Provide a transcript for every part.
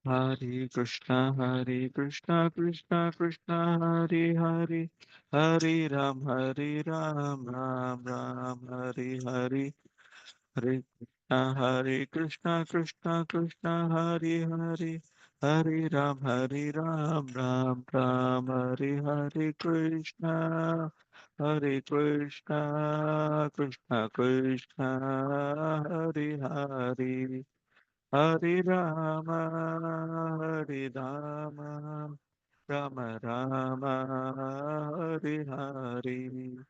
Hare Krishna, Krishna Krishna, Hare Hare, Hare Ram, Ram Ram, Hare Hare, Hare Krishna, Krishna Krishna, Hare Hare, Hare Ram, Ram Ram, Hare Hare Krishna, Hare Krishna, Krishna Krishna, Hare Hare. Hare Rama, Hare Rama, Rama Rama, Hare Hare.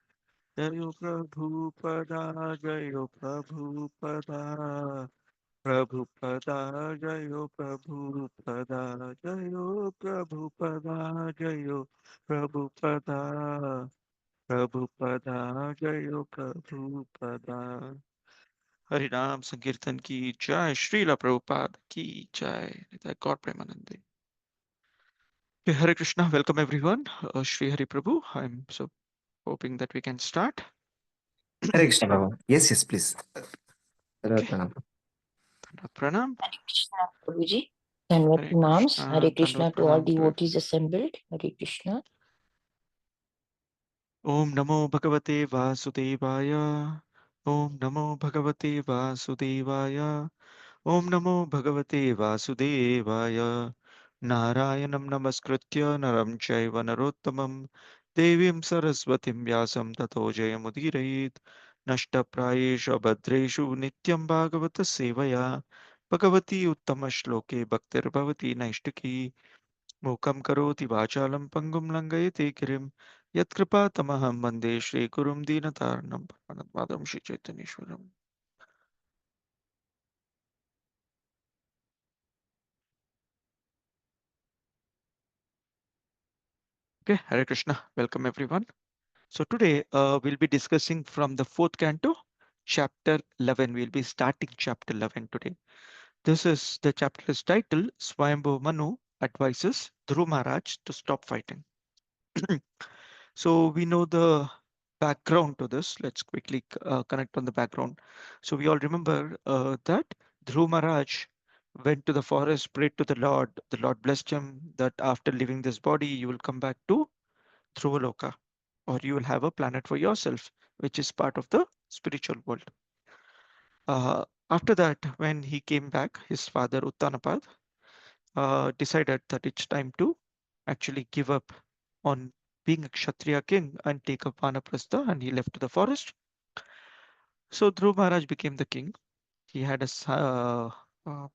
Jayo Prabhupada, Jayo Prabhupada, Prabhupada, Jayo Prabhupada, Jayo Prabhupada, Jayo Prabhupada, Prabhupada, Jayo Prabhupada. हरिनाम संकीर्तन की जय श्रीला प्रभुपाद की जय God Premanande. Okay, Hare Krishna, welcome everyone. Shri Hari Prabhu, I'm so hoping that we can start. Hare Krishna, Prabhu. Yes, please. Okay, Pranam. Pranam. Hare Krishna, Prabhuji. Dandavat Hare pranams. Hare Krishna, Krishna Dandavat to all Pranam to devotees assembled. Hare Krishna. Om Namo Bhagavate Vasudevaya. Om Namo Bhagavate Vasudevaya. Om Namo Bhagavate Vasudevaya. Narayanam Namaskritya Naram Chaiva Narottamam Devim Saraswatim Vyasam Tato Jayamudirayit Nashtaprayeshu Bhadreshu Nityam Bhagavata Sevaya Bhagavati Uttama Shloke Bhaktir Bhavati Naishtaki Mukam Karoti Vachalam Pangum Langayate Kirim Yatkripa Tamaham Vande Shri Gurum Dinatarnam Padam Shri Chaitanishwaram. Okay, Hare Krishna. Welcome everyone. So today we'll be discussing from the fourth canto, chapter 11. We'll be starting chapter 11 today. The chapter is titled Swayambhu Manu advises Dhruv Maharaj to stop fighting. So we know the background to this. Let's quickly connect on the background. So we all remember that Dhruv Maharaj went to the forest, prayed to the Lord. The Lord blessed him that after leaving this body, you will come back to Dhruvaloka, or you will have a planet for yourself, which is part of the spiritual world. After that, when he came back, his father Uttanapad decided that it's time to actually give up on being a Kshatriya king and take up Vanaprastha, and he left to the forest. So Dhruv Maharaj became the king. He had a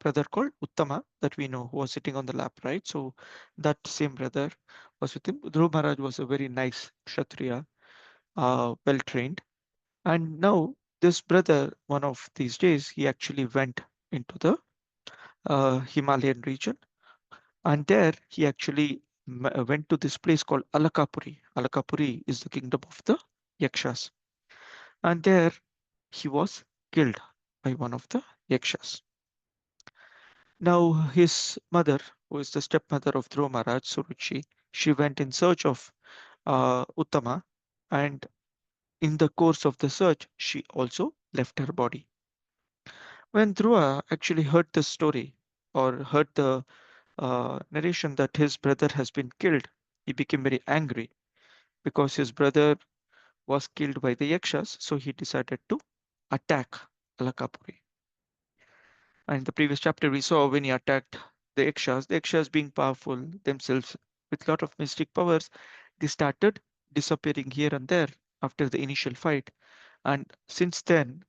brother called Uttama that we know who was sitting on the lap, right? So that same brother was with him. Dhruv Maharaj was a very nice Kshatriya, well trained. And now this brother, one of these days, he actually went into the Himalayan region, and there he actually went to this place called Alakapuri. Alakapuri is the kingdom of the Yakshas, and there he was killed by one of the Yakshas. Now his mother, who is the stepmother of Dhruva Maharaj, Suruchi, she went in search of Uttama, and in the course of the search, she also left her body. When Dhruva actually heard the story or heard the narration that his brother has been killed, he became very angry because his brother was killed by the Yakshas, so he decided to attack Alakapuri. And in the previous chapter, we saw when he attacked the Yakshas being powerful themselves with a lot of mystic powers, they started disappearing here and there after the initial fight. And since then,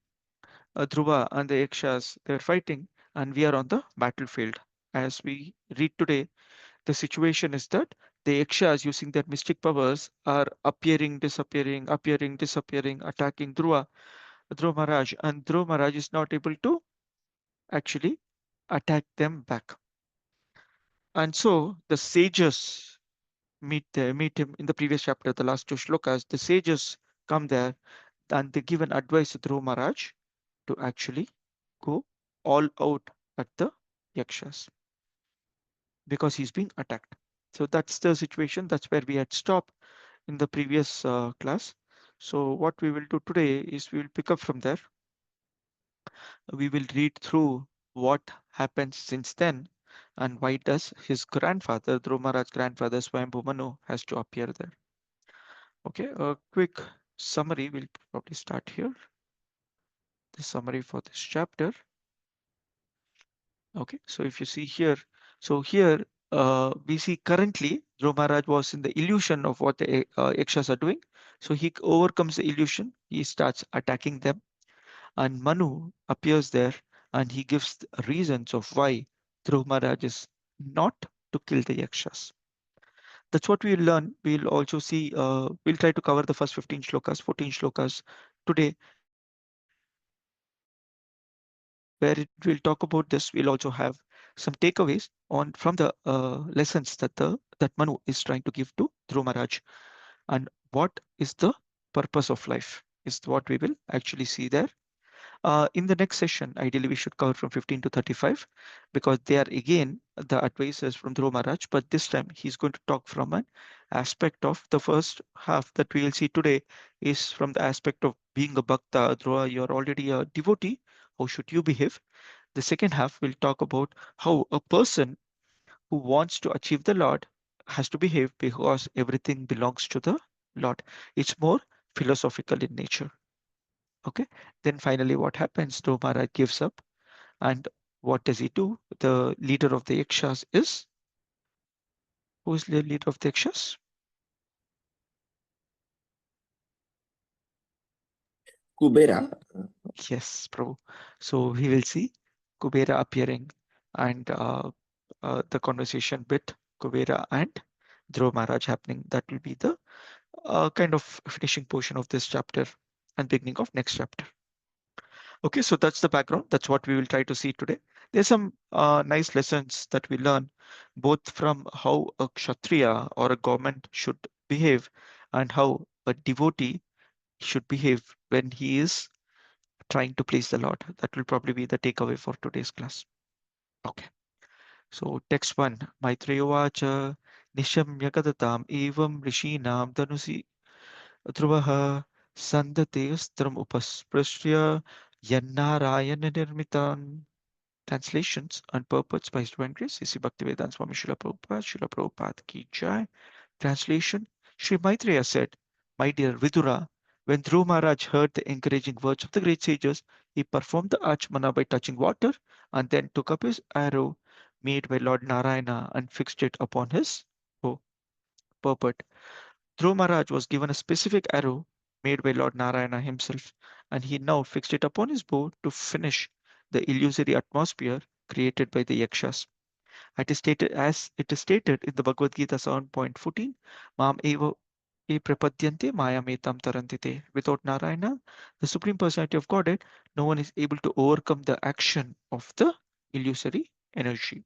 Dhruva and the Yakshas, they're fighting, and we are on the battlefield. As we read today, the situation is that the Yakshas, using their mystic powers, are appearing, disappearing, attacking Dhruva Maharaj, and Dhruva Maharaj is not able to actually attack them back. And so the sages meet him in the previous chapter, the last two shlokas. The sages come there and they give an advice to Dhruva Maharaj to actually go all out at the Yakshas because he's being attacked. So that's the situation. That's where we had stopped in the previous class. So what we will do today is we will pick up from there. We will read through what happened since then, And why does his grandfather, Dhruv Maharaj's grandfather, Swayambhu Manu, has to appear there? Okay, a quick summary. We'll probably start here. The summary for this chapter. Okay, so if you see here, so here we see currently Dhruv Maharaj was in the illusion of what the Yakshas are doing. So he overcomes the illusion. He starts attacking them, and Manu appears there, and he gives reasons of why Dhruv Maharaj is not to kill the Yakshas. That's what we'll learn. We'll also see, we'll try to cover the first 15 shlokas, 14 shlokas today, where we'll talk about this. We'll also have some takeaways on from the lessons that Manu is trying to give to Dhruv Maharaj, and what is the purpose of life is what we will actually see there. In the next session, ideally we should cover from 15 to 35 because they are again the advisors from Dhruv Maharaj, but this time he's going to talk from an aspect of the first half that we will see today is from the aspect of being a bhakta. Dhruva, you're already a devotee. How should you behave? The second half will talk about how a person who wants to achieve the Lord has to behave because everything belongs to the Lord. It's more philosophical in nature. Okay. Then finally, what happens? Dhruv Maharaj gives up, and what does he do? The leader of the Yakshas is who is the leader of the Yakshas? Kubera. Yes, Prabhu. So we will see Kubera appearing and the conversation with Kubera and Dhruv Maharaj happening. That will be the kind of finishing portion of this chapter and beginning of next chapter. Okay, so that's the background. That's what we will try to see today. There's some nice lessons that we learn both from how a Kshatriya or a government should behave and how a devotee should behave when he is trying to please the Lord. That will probably be the takeaway for today's class. Okay, so text one, Maitreyovacha Nishamya Kadatam Evam Rishinam Dhanusi Dhruvaha Sandatestram Upasprisya Yannarayana Nirmitan. Translations and purports by His Divine Grace, C.C. Bhaktivedanta Swami Srila Prabhupada, Srila Prabhupada Ki Jai. Translation, Sri Maitreya said, My dear Vidura, when Dhruv Maharaj heard the encouraging words of the great sages, he performed the Achmana by touching water and then took up his arrow made by Lord Narayana and fixed it upon his bow. Purport. Dhruv Maharaj was given a specific arrow made by Lord Narayana himself, and he now fixed it upon his bow to finish the illusory atmosphere created by the Yakshas. It is stated as it is stated in the Bhagavad Gita 7.14, Mam eva e prapadyante mayametam tarantite. Without Narayana, the Supreme Personality of Godhead, no one is able to overcome the action of the illusory energy.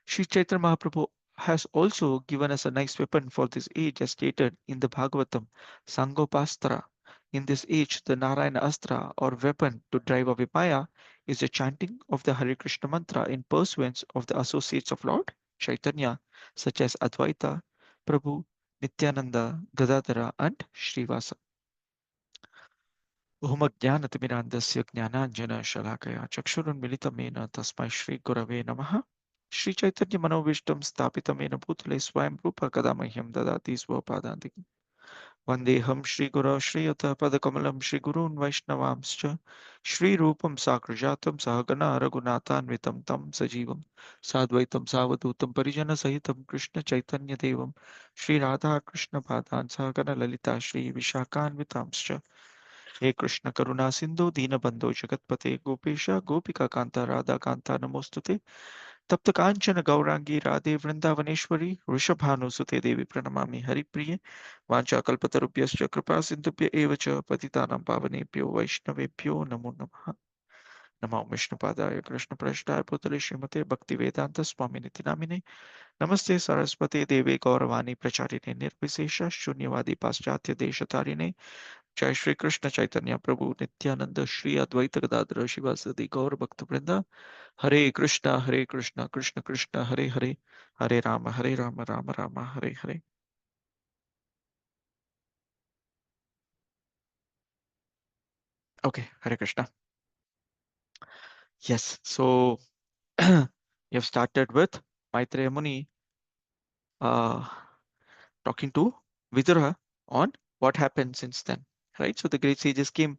Sri Chaitanya Mahaprabhu has also given us a nice weapon for this age as stated in the Bhagavatam, Sangopastra. In this age, the Narayana Astra or weapon to drive away Maya is the chanting of the Hare Krishna mantra in pursuance of the associates of Lord Chaitanya, such as Advaita, Prabhu, Nityananda, Gadadhara, and Srivasa. Umajnanatimirandasya ಜ್ಞಾನಾಂಜನ ಶಲಾಕಯ ಚಕ್ಷುರುನ್ಮಿಲಿತಮೇನ ತಸ್ಮೈ ಶ್ರೀ ಗುರವೇ ನಮಃ ಶ್ರೀ ಚೈತನ್ಯ ಮನೋವಿಷ್ಟಂ ಸ್ಥಾಪಿತಮೇನ ಭೂತಲೆ ಸ್ವಯಂ ರೂಪ ಕದಾ ಮಹ್ಯಂ ದದಾತಿ ಸ್ವಪಾದಾಂತಿಕಂ ವಂದೇಹಂ ಶ್ರೀಗುರೋ ಶ್ರೀಯುತ ಪದಕಮಲಂ ಶ್ರೀಗುರೂನ್ ವೈಷ್ಣವಾಂಶ್ಚ ಶ್ರೀರೂಪಂ ಸಾಗ್ರಜಾತಂ ಸಹಗಣ ರಘುನಾಥಾನ್ವಿತಂ तं ಸಜೀವಂ ಸಾದ್ವೈತಂ ಸಾವಧೂತಂ ಪರಿಜನಸಹಿತಂ ಕೃಷ್ಣ ಚೈತನ್ಯದೇವಂ ಶ್ರೀರಾಧಾಕೃಷ್ಣಪಾದಾನ್ ಸಹಗಣ ಲಲಿತಾ ಶ್ರೀ ವಿಶಾಖಾನ್ವಿತಾಂಶ್ಚ हे कृष्ण करुणा सिंधु दीनबंधो जगतपते गोपेश गोपिका कांता राधा कांता नमोस्तुते तप्त कांचन गौरांगी राधे वृंदावनेश्वरी वृषभानुसुते देवी प्रणमामि हरिप्रिये वाञ्छाकल्पतरुभ्यश्च कृपा सिन्धुभ्य एव च पतितानां पावनेभ्यो वैष्णवेभ्यो नमो नमः नमो विष्णुपादाय कृष्णप्रेष्ठाय भूतले श्रीमते भक्तिवेदान्त स्वामिनिति नामिने नमस्ते सरस्वते देवे गौरवाणी प्रचारिणे निर्विशेष शून्यवादी पाश्चात्य देशतारिणे जय श्री कृष्ण चैतन्य प्रभु नित्यानंद श्री अद्वैत गदाधर शिवासदि गौर भक्त वृंदा हरे Krishna Krishna Krishna Hare Hare Hare Ram Ram Ram Hare Hare. Okay, Hare Krishna. Yes, so you have started with Maitreya Muni uh, talking to Vidura on what happened since then, right? So the great sages came,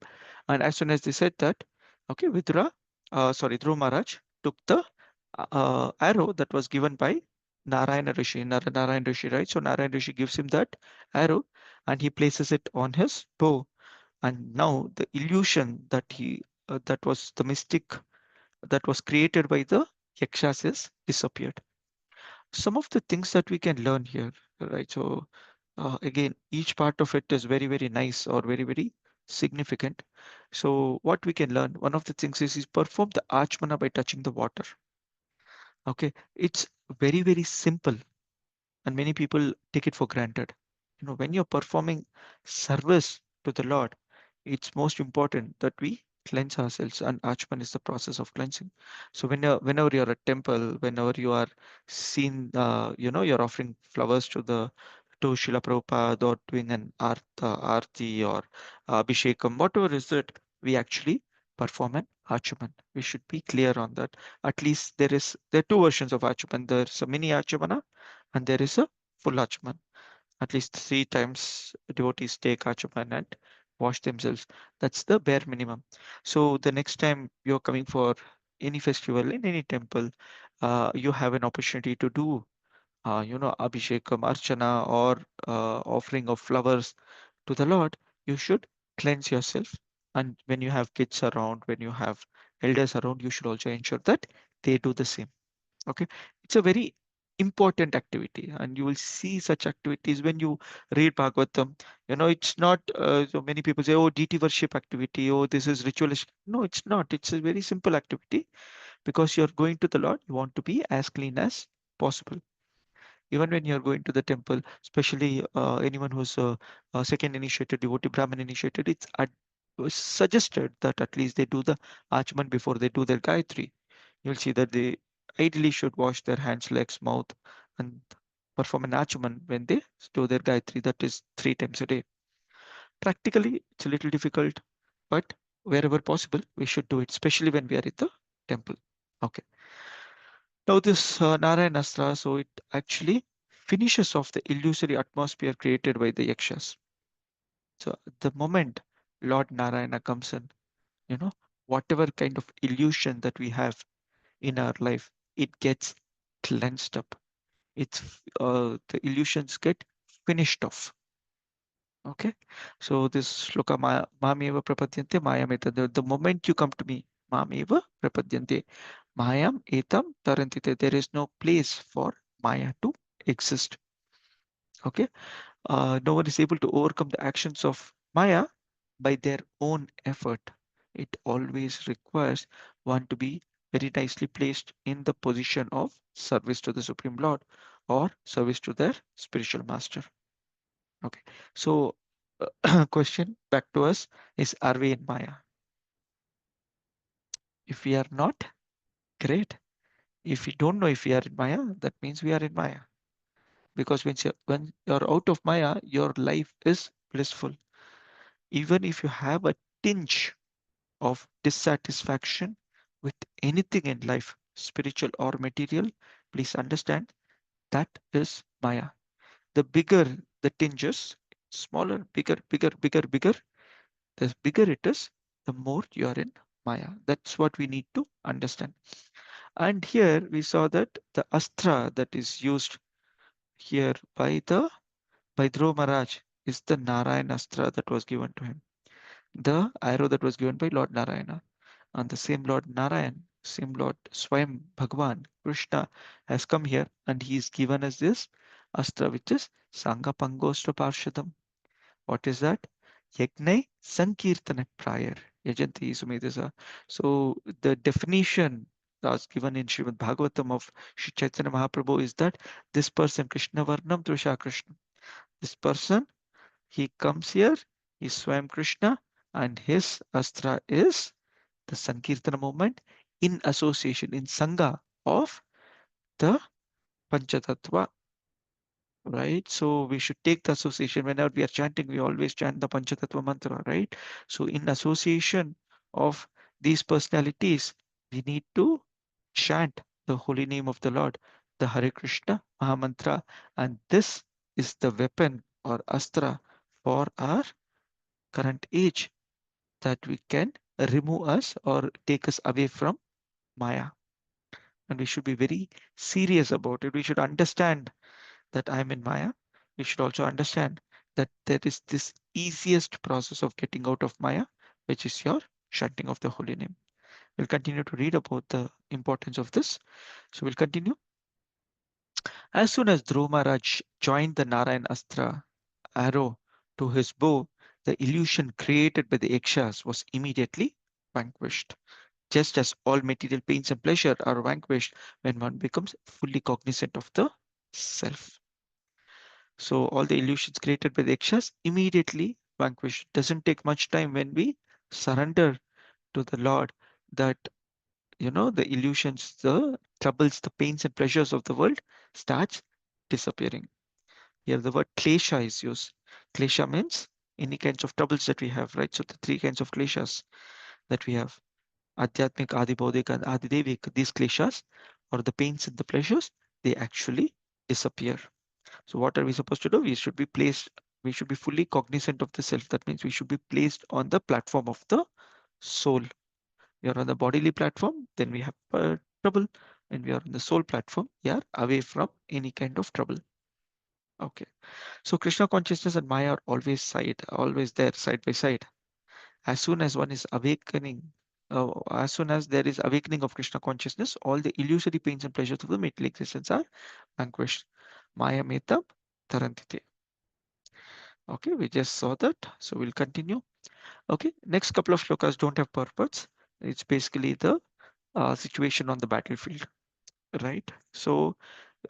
and as soon as they said that, okay, Vidura, Dhruva Maharaj took the arrow that was given by Narayana Rishi, Narayana Rishi, right? So Narayana Rishi gives him that arrow, and he places it on his bow, and now the illusion that that was the mystic that was created by the yakshas is disappeared. Some of the things that we can learn here, right? So again, each part of it is very, very nice or very, very significant. So what we can learn, one of the things is perform the archmana by touching the water. Okay, it's very, very simple, and many people take it for granted. You know, when you're performing service to the Lord, it's most important that we cleanse ourselves, and Achman is the process of cleansing. So whenever you're at temple, whenever you are seen, you're offering flowers to Srila Prabhupada or doing an arti or abhishekam, whatever is it, we actually perform an Achaman. We should be clear on that. At least there are two versions of Achaman. There's a mini Achamana and there is a full Achaman. At least 3 times devotees take Achaman and wash themselves. That's the bare minimum. So the next time you're coming for any festival in any temple, you have an opportunity to do, Abhishekam, Archana, or offering of flowers to the Lord. You should cleanse yourself. And when you have kids around, when you have elders around, you should also ensure that they do the same. Okay, it's a very important activity, and you will see such activities when you read Bhagavatam. You know, it's not so many people say, oh, deity worship activity, oh, this is ritualistic. No, it's not. It's a very simple activity because you're going to the Lord, you want to be as clean as possible. Even when you're going to the temple, especially anyone who's a second initiated devotee, Brahmin initiated, suggested that at least they do the Achman before they do their Gayatri. You'll see that they ideally should wash their hands, legs, mouth, and perform an Achman when they do their Gayatri. That is 3 times a day. Practically, it's a little difficult, but wherever possible, we should do it, especially when we are in the temple. Okay. Now this Narayanastra, so it actually finishes off the illusory atmosphere created by the yakshas. So the moment Lord Narayana comes in, you know, whatever kind of illusion that we have in our life, it gets cleansed up. The illusions get finished off. Okay, so this shloka mameva prapadyante mayam etam. The moment you come to me, mameva prapadyante mayam etam tarantite. There is no place for maya to exist. Okay, no one is able to overcome the actions of maya by their own effort. It always requires one to be very nicely placed in the position of service to the Supreme Lord or service to their spiritual master. Okay, so question back to us is, are we in Maya? If we are not, great. If we don't know if we are in Maya, that means we are in Maya. Because when you're out of Maya, your life is blissful. Even if you have a tinge of dissatisfaction with anything in life, spiritual or material, please understand that is Maya. The bigger the tinges, smaller, bigger, bigger, bigger, bigger, the bigger it is, the more you are in Maya. That's what we need to understand. And here we saw that the astra that is used here by Dhruva Maharaj is the Narayan astra that was given to him. The arrow that was given by Lord Narayana. And the same Lord Narayan, same Lord Swayam Bhagavan, Krishna has come here and he's given us this astra, which is Sangha Pangostra Parshadam. What is that? Yagnai Sankirtana prior. Yajanti Sumedasa. So the definition that's given in Srimad Bhagavatam of Sri Chaitanya Mahaprabhu is that this person, Krishna Varnam Drusha Krishna, this person, he comes here, he's Swayam Krishna, and his astra is the Sankirtana movement in association, in Sangha of the Panchatattva, right? So we should take the association. Whenever we are chanting, we always chant the Panchatattva mantra, right? So in association of these personalities, we need to chant the holy name of the Lord. the Hare Krishna Mahamantra, and this is the weapon or astra for our current age that we can remove us or take us away from Maya. And we should be very serious about it. We should understand that I'm in Maya. We should also understand that there is this easiest process of getting out of Maya, which is your chanting of the holy name. We'll continue to read about the importance of this. So we'll continue. As soon as Dhruva Maharaj joined the Narayan Astra arrow to his bow, the illusion created by the Yakshas was immediately vanquished. Just as all material pains and pleasure are vanquished when one becomes fully cognizant of the self. So all the illusions created by the Yakshas immediately vanquished. Doesn't take much time when we surrender to the Lord that the illusions, the troubles, the pains and pleasures of the world starts disappearing. Here the word klesha is used. Klesha means any kinds of troubles that we have, right? So the three kinds of kleshas that we have, Adhyatmik, Adibodhik, and Adidevik, these kleshas or the pains and the pleasures, they actually disappear. So what are we supposed to do? We should be fully cognizant of the self. That means we should be placed on the platform of the soul. We are on the bodily platform, then we have trouble. When we are on the soul platform, we are away from any kind of trouble. Okay. So Krishna consciousness and Maya are always there side by side. As soon as one is awakening, as soon as there is awakening of Krishna consciousness, all the illusory pains and pleasures of the material existence are vanquished. Maya metam tarantite. Okay, we just saw that. So we'll continue. Okay, next couple of shlokas don't have purports. It's basically the situation on the battlefield, right? So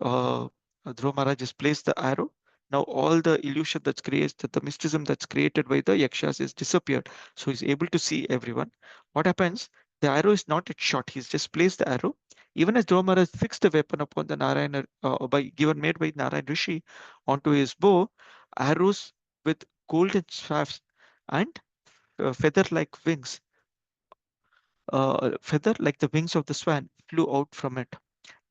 Dhruva Maharaj just placed the arrow. Now all the illusion that's created, the mysticism that's created by the yakshas is disappeared. So he's able to see everyone. What happens? The arrow is not yet shot. He's just placed the arrow. Even as Dhruva Maharaj fixed the weapon upon the Narayana, made by Narayan Rishi onto his bow, arrows with golden shafts and feather like the wings of the swan flew out from it.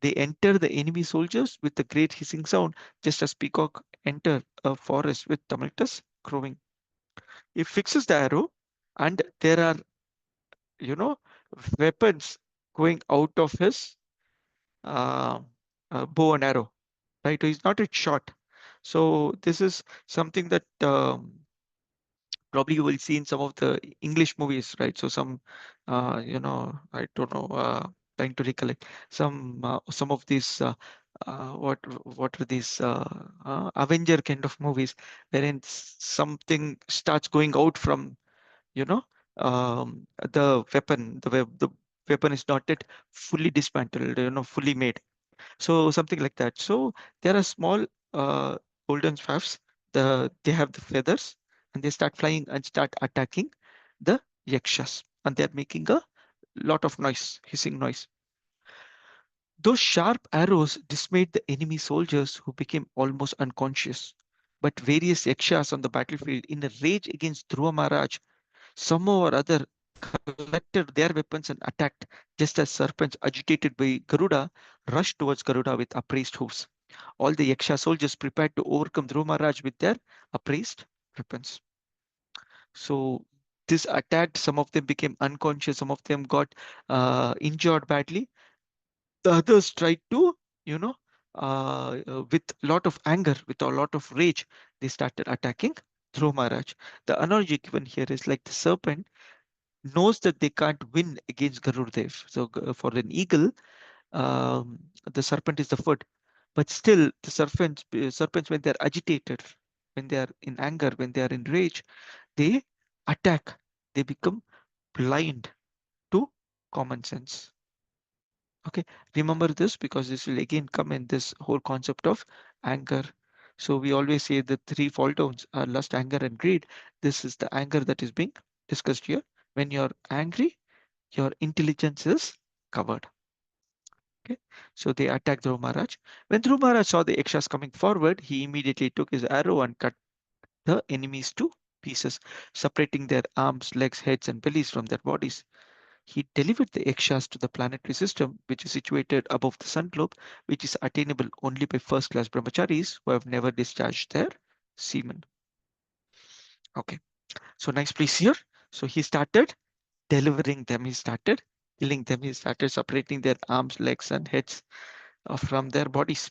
They enter the enemy soldiers with a great hissing sound, just as peacock enter a forest with tumultuous crowing. He fixes the arrow, and there are, you know, weapons going out of his uh, bow and arrow. Right? He's not a shot. So this is something that probably you will see in some of the English movies, right? So some, I don't know, trying to recollect some of these. What are these Avenger kind of movies wherein something starts going out from you know the weapon. The weapon is not yet fully dismantled, fully made. So something like that. So there are small golden fafs. They have the feathers, and they start flying and start attacking the yakshas, and they're making a lot of noise, hissing noise. Those sharp arrows dismayed the enemy soldiers, who became almost unconscious. But various yakshas on the battlefield, in a rage against Dhruva Maharaj, somehow or other collected their weapons and attacked, just as serpents agitated by Garuda rushed towards Garuda with upraised hooves. All the Yaksha soldiers prepared to overcome Dhruva Maharaj with their upraised weapons. So this attacked, some of them became unconscious, some of them got injured badly. The others tried to, with a lot of anger, with a lot of rage, they started attacking Dhruva Maharaj. The analogy given here is like the serpent knows that they can't win against Garudev. So for an eagle, the serpent is the foot, but still the serpents when they're agitated, when they are in anger, when they are in rage, they attack. They become blind to common sense. Okay, remember this because this will again come in this whole concept of anger. So we always say the three fall downs are lust, anger, and greed. This is the anger that is being discussed here. When you're angry, your intelligence is covered. Okay, so they attacked Dhruv Maharaj. When Dhruv Maharaj saw the Yakshas coming forward, he immediately took his arrow and cut the enemies to pieces, separating their arms, legs, heads, and bellies from their bodies. he delivered the yakshas to the planetary system, which is situated above the sun globe, which is attainable only by first class brahmacharis who have never discharged their semen. Okay, so next please here. So he started delivering them, he started killing them, he started separating their arms, legs, and heads from their bodies.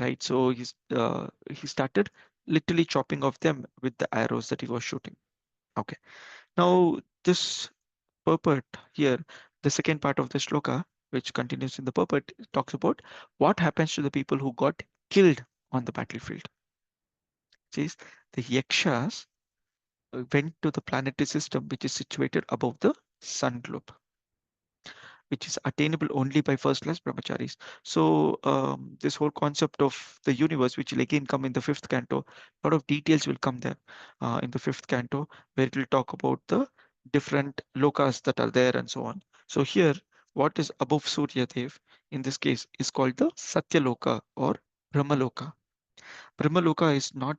Right, so he started literally chopping off them with the arrows that he was shooting. Okay, now this purport here, the second part of the shloka, which continues in the purport, talks about what happens to the people who got killed on the battlefield. Says the yakshas went to the planetary system which is situated above the sun globe, which is attainable only by first class brahmacharis. So this whole concept of the universe, which will again come in the fifth canto, a lot of details will come there in the fifth canto, where it will talk about the different lokas that are there and so on. So here, what is above Surya Dev in this case is called the Satya Loka or Brahmaloka. Brahmaloka is not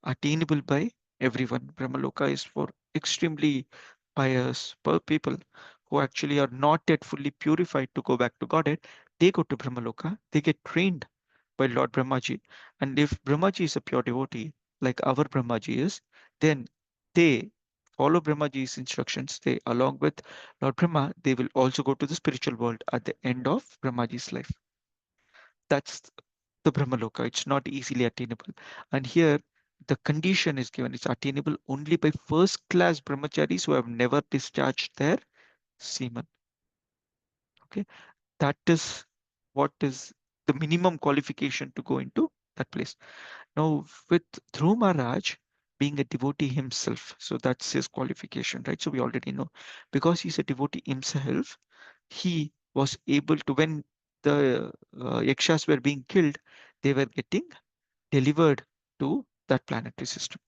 attainable by everyone. Brahmaloka is for extremely pious people who actually are not yet fully purified to go back to Godhead. They go to Brahmaloka, they get trained by Lord Brahmaji. And if Brahmaji is a pure devotee, like our Brahmaji is, then they follow Brahmaji's instructions. They, along with Lord Brahma, they will also go to the spiritual world at the end of Brahmaji's life. That's the Brahmaloka. It's not easily attainable. And here the condition is given. It's attainable only by first class brahmacharis who have never discharged their semen. Okay, that is what is the minimum qualification to go into that place. Now, with Dhruv Maharaj being a devotee himself, so that's his qualification, right? So we already know, because he's a devotee himself, he was able to, when the yakshas were being killed, they were getting delivered to that planetary system.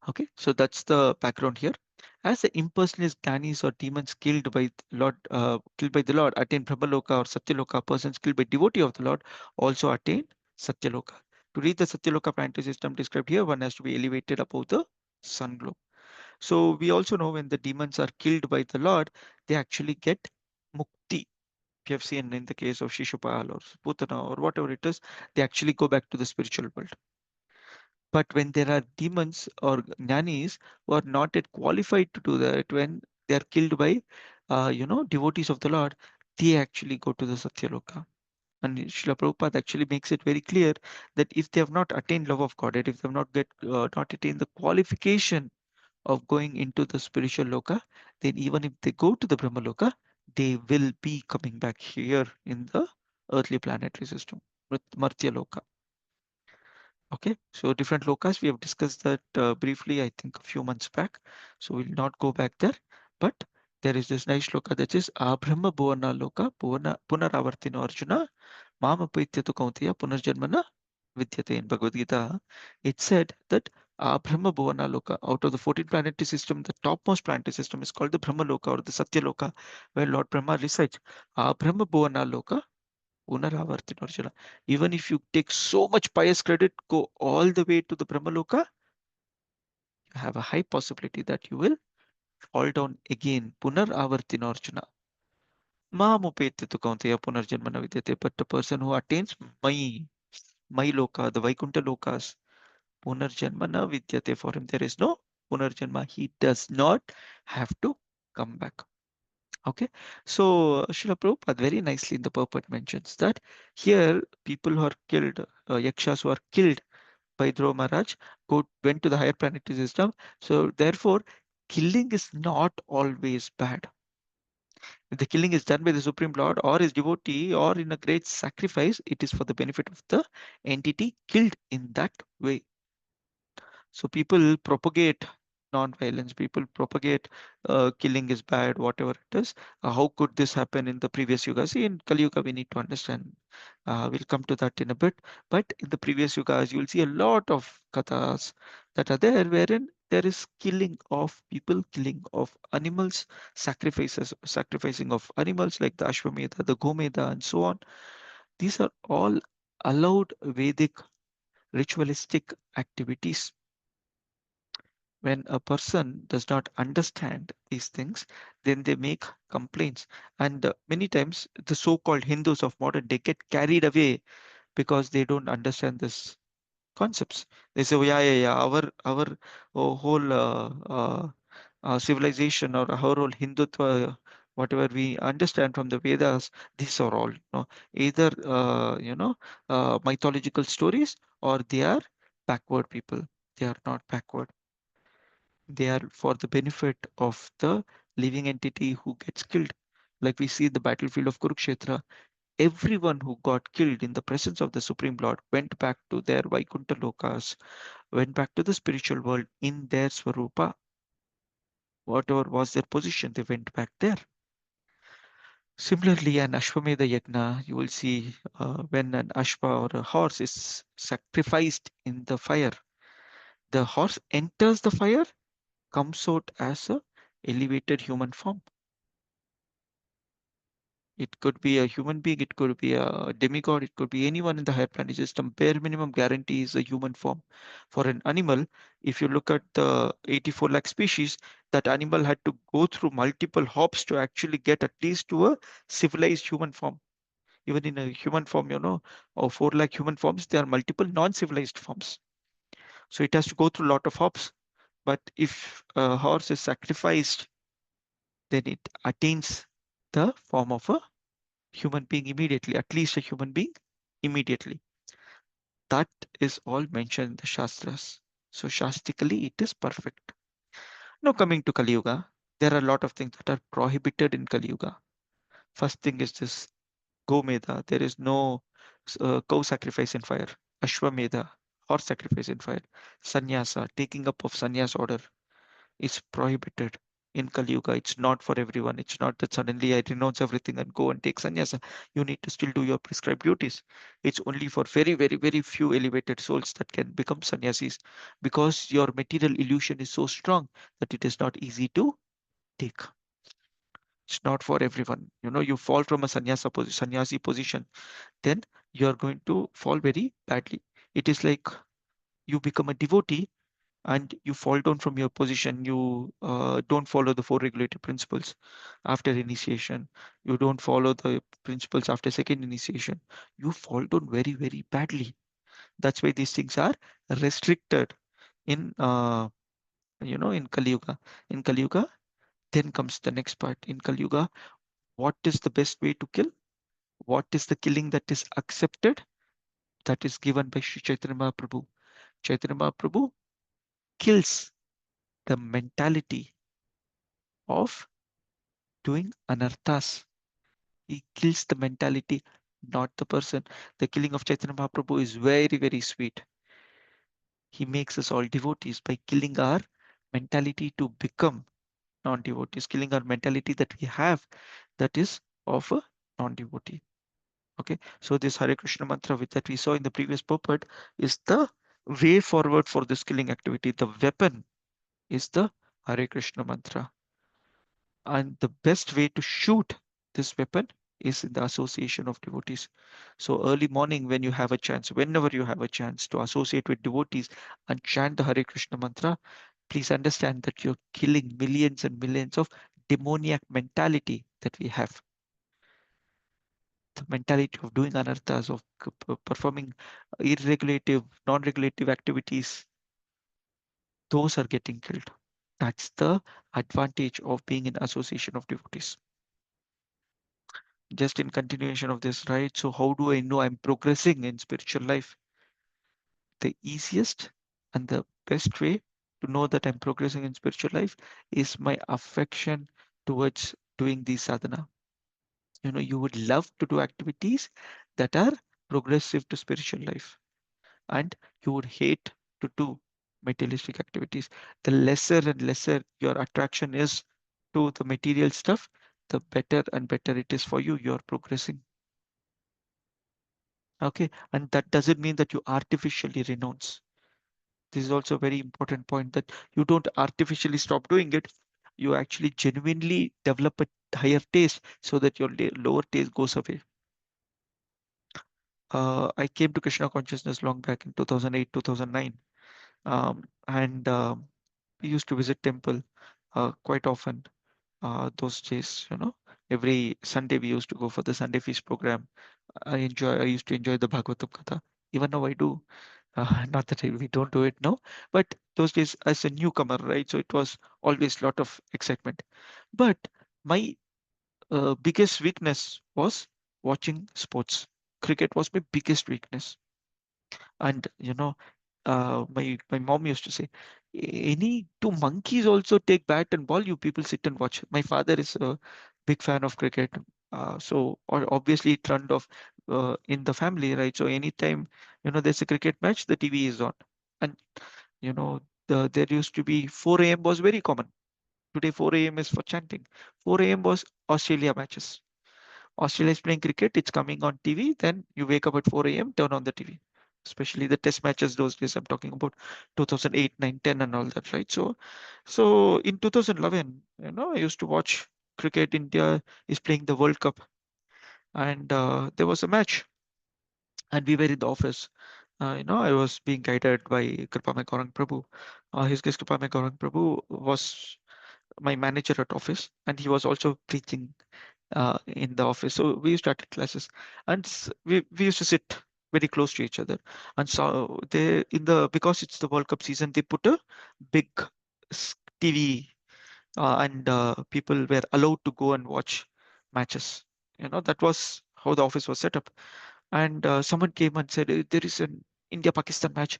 Okay, so that's the background here. As the impersonalist gyanis or demons killed by the Lord attain Brahmaloka or Satyaloka, persons killed by devotee of the Lord also attain Satyaloka. To reach the Satyaloka planetary system described here, one has to be elevated above the sun globe. So we also know when the demons are killed by the Lord, they actually get mukti. We have seen in the case of Shishupal or Putana or whatever it is, they actually go back to the spiritual world. But when there are demons or jnanis who are not yet qualified to do that, when they are killed by, devotees of the Lord, they actually go to the Satyaloka. And Srila Prabhupada actually makes it very clear that if they have not attained love of God, if they have not attained the qualification of going into the spiritual loka, then even if they go to the Brahma Loka, they will be coming back here in the earthly planetary system, with Martya Loka. Okay, so different lokas, we have discussed that briefly, I think a few months back. So we'll not go back there, but there is this nice loka that is Brahma Bhuvana Loka, Punaravartina Arjuna, Mama Paityatu Kaunteya Punarjanmana Vidyate in Bhagavad Gita. It said that Brahma Bhuvana Loka, out of the 14 planetary system, the topmost planetary system is called the Brahma Loka or the Satya Loka, where Lord Brahma resides. Brahma Bhuvana Loka, Punaravartin Arjuna. Even if you take so much pious credit, go all the way to the Brahmaloka, you have a high possibility that you will fall down again. Punaravartin Arjuna. Mamupete to Kaunteya Punarjanmana Vidyate. But the person who attains my Loka, the Vaikuntha Lokas, Punarjanmana Vidyate, for him there is no Punarjanma. He does not have to come back. Okay, so Srila Prabhupada very nicely in the purport mentions that here people who are killed, yakshas who are killed by Dhruva Maharaj, went to the higher planetary system. So therefore, killing is not always bad. If the killing is done by the Supreme Lord or his devotee or in a great sacrifice, it is for the benefit of the entity killed in that way. So people propagate non-violence, people propagate killing is bad, whatever it is. How could this happen in the previous yuga? See, in Kali Yuga, we need to understand. We'll come to that in a bit. But in the previous yugas, you will see a lot of kathas that are there wherein there is killing of people, killing of animals, sacrificing of animals like the Ashwamedha, the Gomedha, and so on. These are all allowed Vedic ritualistic activities. When a person does not understand these things, then they make complaints. And many times the so-called Hindus of modern day get carried away because they don't understand this concepts. They say, oh, yeah, yeah, yeah, our whole civilization or our whole Hindutva, whatever we understand from the Vedas, these are all, either mythological stories, or they are backward people. They are not backward. They are for the benefit of the living entity who gets killed. Like we see the battlefield of Kurukshetra, everyone who got killed in the presence of the Supreme Lord went back to their Vaikuntha Lokas, went back to the spiritual world in their Swarupa. Whatever was their position, they went back there. Similarly, an Ashwamedha Yagna, you will see when an Ashva or a horse is sacrificed in the fire, the horse enters the fire, comes out as a elevated human form. It could be a human being, it could be a demigod, it could be anyone in the higher planetary system. Bare minimum guarantee is a human form. For an animal, if you look at the 84 lakh species, that animal had to go through multiple hops to actually get at least to a civilized human form. Even in a human form, or 4 lakh human forms, there are multiple non-civilized forms. So it has to go through a lot of hops. But if a horse is sacrificed, then it attains the form of a human being immediately, at least a human being immediately. That is all mentioned in the Shastras. So Shastically, it is perfect. Now coming to Kali Yuga, there are a lot of things that are prohibited in Kali Yuga. First thing is this Gomeda. There is no cow sacrifice in fire. Ashwamedha, horse sacrifice in fire. Sannyasa, taking up of sannyas order is prohibited in Kali Yuga. It's not for everyone. It's not that suddenly I renounce everything and go and take sannyasa. You need to still do your prescribed duties. It's only for very, very, very few elevated souls that can become sannyasis, because your material illusion is so strong that it is not easy to take. It's not for everyone. You fall from a sannyasi position, then you're going to fall very badly. It is like you become a devotee and you fall down from your position. You don't follow the four regulative principles after initiation. You don't follow the principles after second initiation. You fall down very, very badly. That's why these things are restricted in in Kali Yuga. In Kali Yuga, then comes the next part. In Kali Yuga, what is the best way to kill? What is the killing that is accepted? That is given by Sri Chaitanya Mahaprabhu. Chaitanya Mahaprabhu kills the mentality of doing anarthas. He kills the mentality, not the person. The killing of Chaitanya Mahaprabhu is very, very sweet. He makes us all devotees by killing our mentality to become non-devotees, killing our mentality that we have that is of a non-devotee. Okay, so this Hare Krishna mantra that we saw in the previous purport is the way forward for this killing activity. The weapon is the Hare Krishna mantra. And the best way to shoot this weapon is in the association of devotees. So early morning, when you have a chance, whenever you have a chance to associate with devotees and chant the Hare Krishna mantra, please understand that you're killing millions and millions of demoniac mentality that we have. The mentality of doing anarthas, of performing irregulative, non-regulative activities, those are getting killed. That's the advantage of being in association of devotees. Just in continuation of this, right? So how do I know I'm progressing in spiritual life? The easiest and the best way to know that I'm progressing in spiritual life is my affection towards doing the sadhana. You would love to do activities that are progressive to spiritual life, and you would hate to do materialistic activities. The lesser and lesser your attraction is to the material stuff, the better and better it is for you. You're progressing. Okay, and that doesn't mean that you artificially renounce. This is also a very important point, that you don't artificially stop doing it. You actually genuinely develop a higher taste so that your lower taste goes away. I came to Krishna consciousness long back in 2008, 2009. And used to visit temple quite often those days, every Sunday we used to go for the Sunday feast program. I used to enjoy the Bhagavatam Katha. Even now I do. Not that we don't do it now, but those days as a newcomer, right? So it was always a lot of excitement. But my biggest weakness was watching sports. Cricket was my biggest weakness. And my mom used to say, any two monkeys also take bat and ball, you people sit and watch. My father is a big fan of cricket. So or obviously it runned off in the family, right? So anytime, there's a cricket match, the TV is on. And, there used to be 4 a.m. was very common. Today 4 a.m. is for chanting. 4 a.m. was Australia matches. Australia is playing cricket, it's coming on TV, then you wake up at 4 a.m., turn on the TV. Especially the test matches those days, I'm talking about 2008, 9, 10 and all that, right? So in 2011, I used to watch cricket. India is playing the World Cup, and there was a match, and we were in the office. I was being guided by Kripamay Gaurang Prabhu. His guest Kripamay Gaurang Prabhu was my manager at office, and he was also preaching in the office. So we started classes, and we used to sit very close to each other. And so they in the because it's the World Cup season, they put a big TV, and people were allowed to go and watch matches. That was how the office was set up. And someone came and said, there is an India Pakistan match.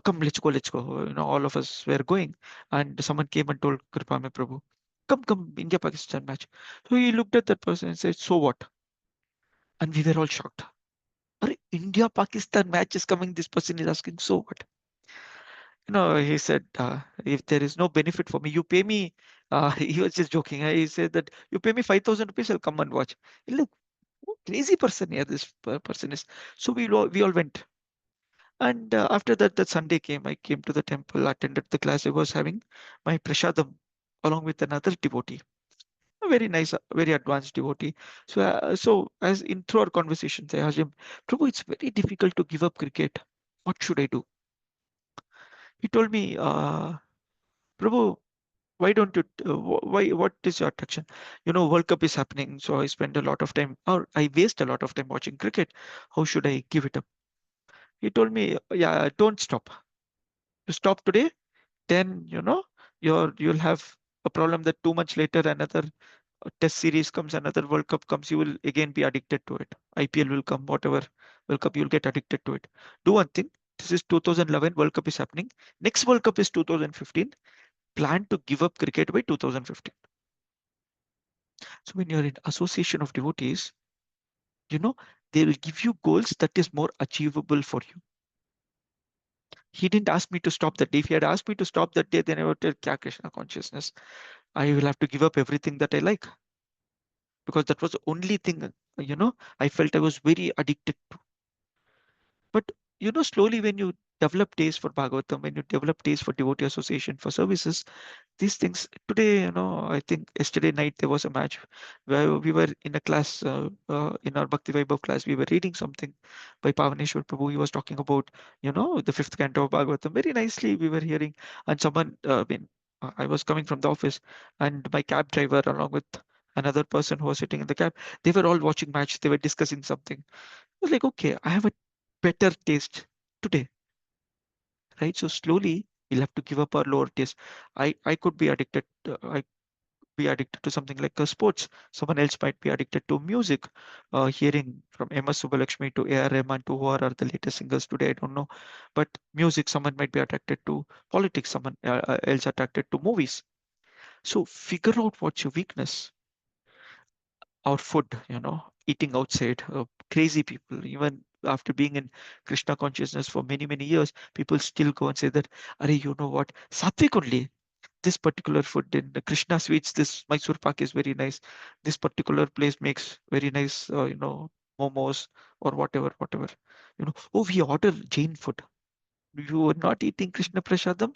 Come, let's go, let's go. All of us were going, and someone came and told Kripame Prabhu, come, India Pakistan match. So he looked at that person and said, so what? And we were all shocked. India Pakistan match is coming. This person is asking, so what? He said, if there is no benefit for me, you pay me. He was just joking. He said that you pay me 5,000 rupees, I'll come and watch. Look, what crazy person here this person is. So we all went. And after that, that Sunday came. I came to the temple, attended the class. I was having my prasadam along with another devotee, a very nice, very advanced devotee. So as in through our conversations, I asked him, Prabhu, it's very difficult to give up cricket. What should I do? He told me, Prabhu, why don't you, why, what is your attraction? World Cup is happening. So I spend a lot of time, or I waste a lot of time watching cricket. How should I give it up? He told me, yeah, don't stop. You stop today, then you'll have a problem that 2 months later another test series comes, another World Cup comes, you will again be addicted to it. IPL will come, whatever World Cup, you'll get addicted to it. Do one thing. This is 2011 World Cup is happening. Next World Cup is 2015. Plan to give up cricket by 2015. So when you're in association of devotees, you know they will give you goals that is more achievable for you. He didn't ask me to stop that day. If he had asked me to stop that day, then I would tell Kya Krishna consciousness. I will have to give up everything that I like, because that was the only thing I felt I was very addicted to. But slowly when you develop taste for Bhagavatam, when you develop taste for devotee association, for services, these things today, I think yesterday night there was a match where we were in a class, in our Bhakti Vaibhav class, we were reading something by Pavaneshwar Prabhu. He was talking about, the fifth canto of Bhagavatam. Very nicely we were hearing, and someone, I was coming from the office, and my cab driver, along with another person who was sitting in the cab, they were all watching match. They were discussing something. I was like, okay, I have a better taste today, right? So slowly we'll have to give up our lower taste. I could be addicted. I be addicted to something like sports. Someone else might be addicted to music, hearing from MS Subbalakshmi to AR Rahman to who are the latest singers today. I don't know, but music. Someone might be attracted to politics. Someone else attracted to movies. So figure out what's your weakness. Our food, eating outside, crazy people, even after being in Krishna consciousness for many, many years, people still go and say that, Are, you know what, Satvik only, this particular food in the Krishna sweets, this Mysore pak is very nice. This particular place makes very nice, momos or whatever. Oh, we order Jain food. You are not eating Krishna Prasadam,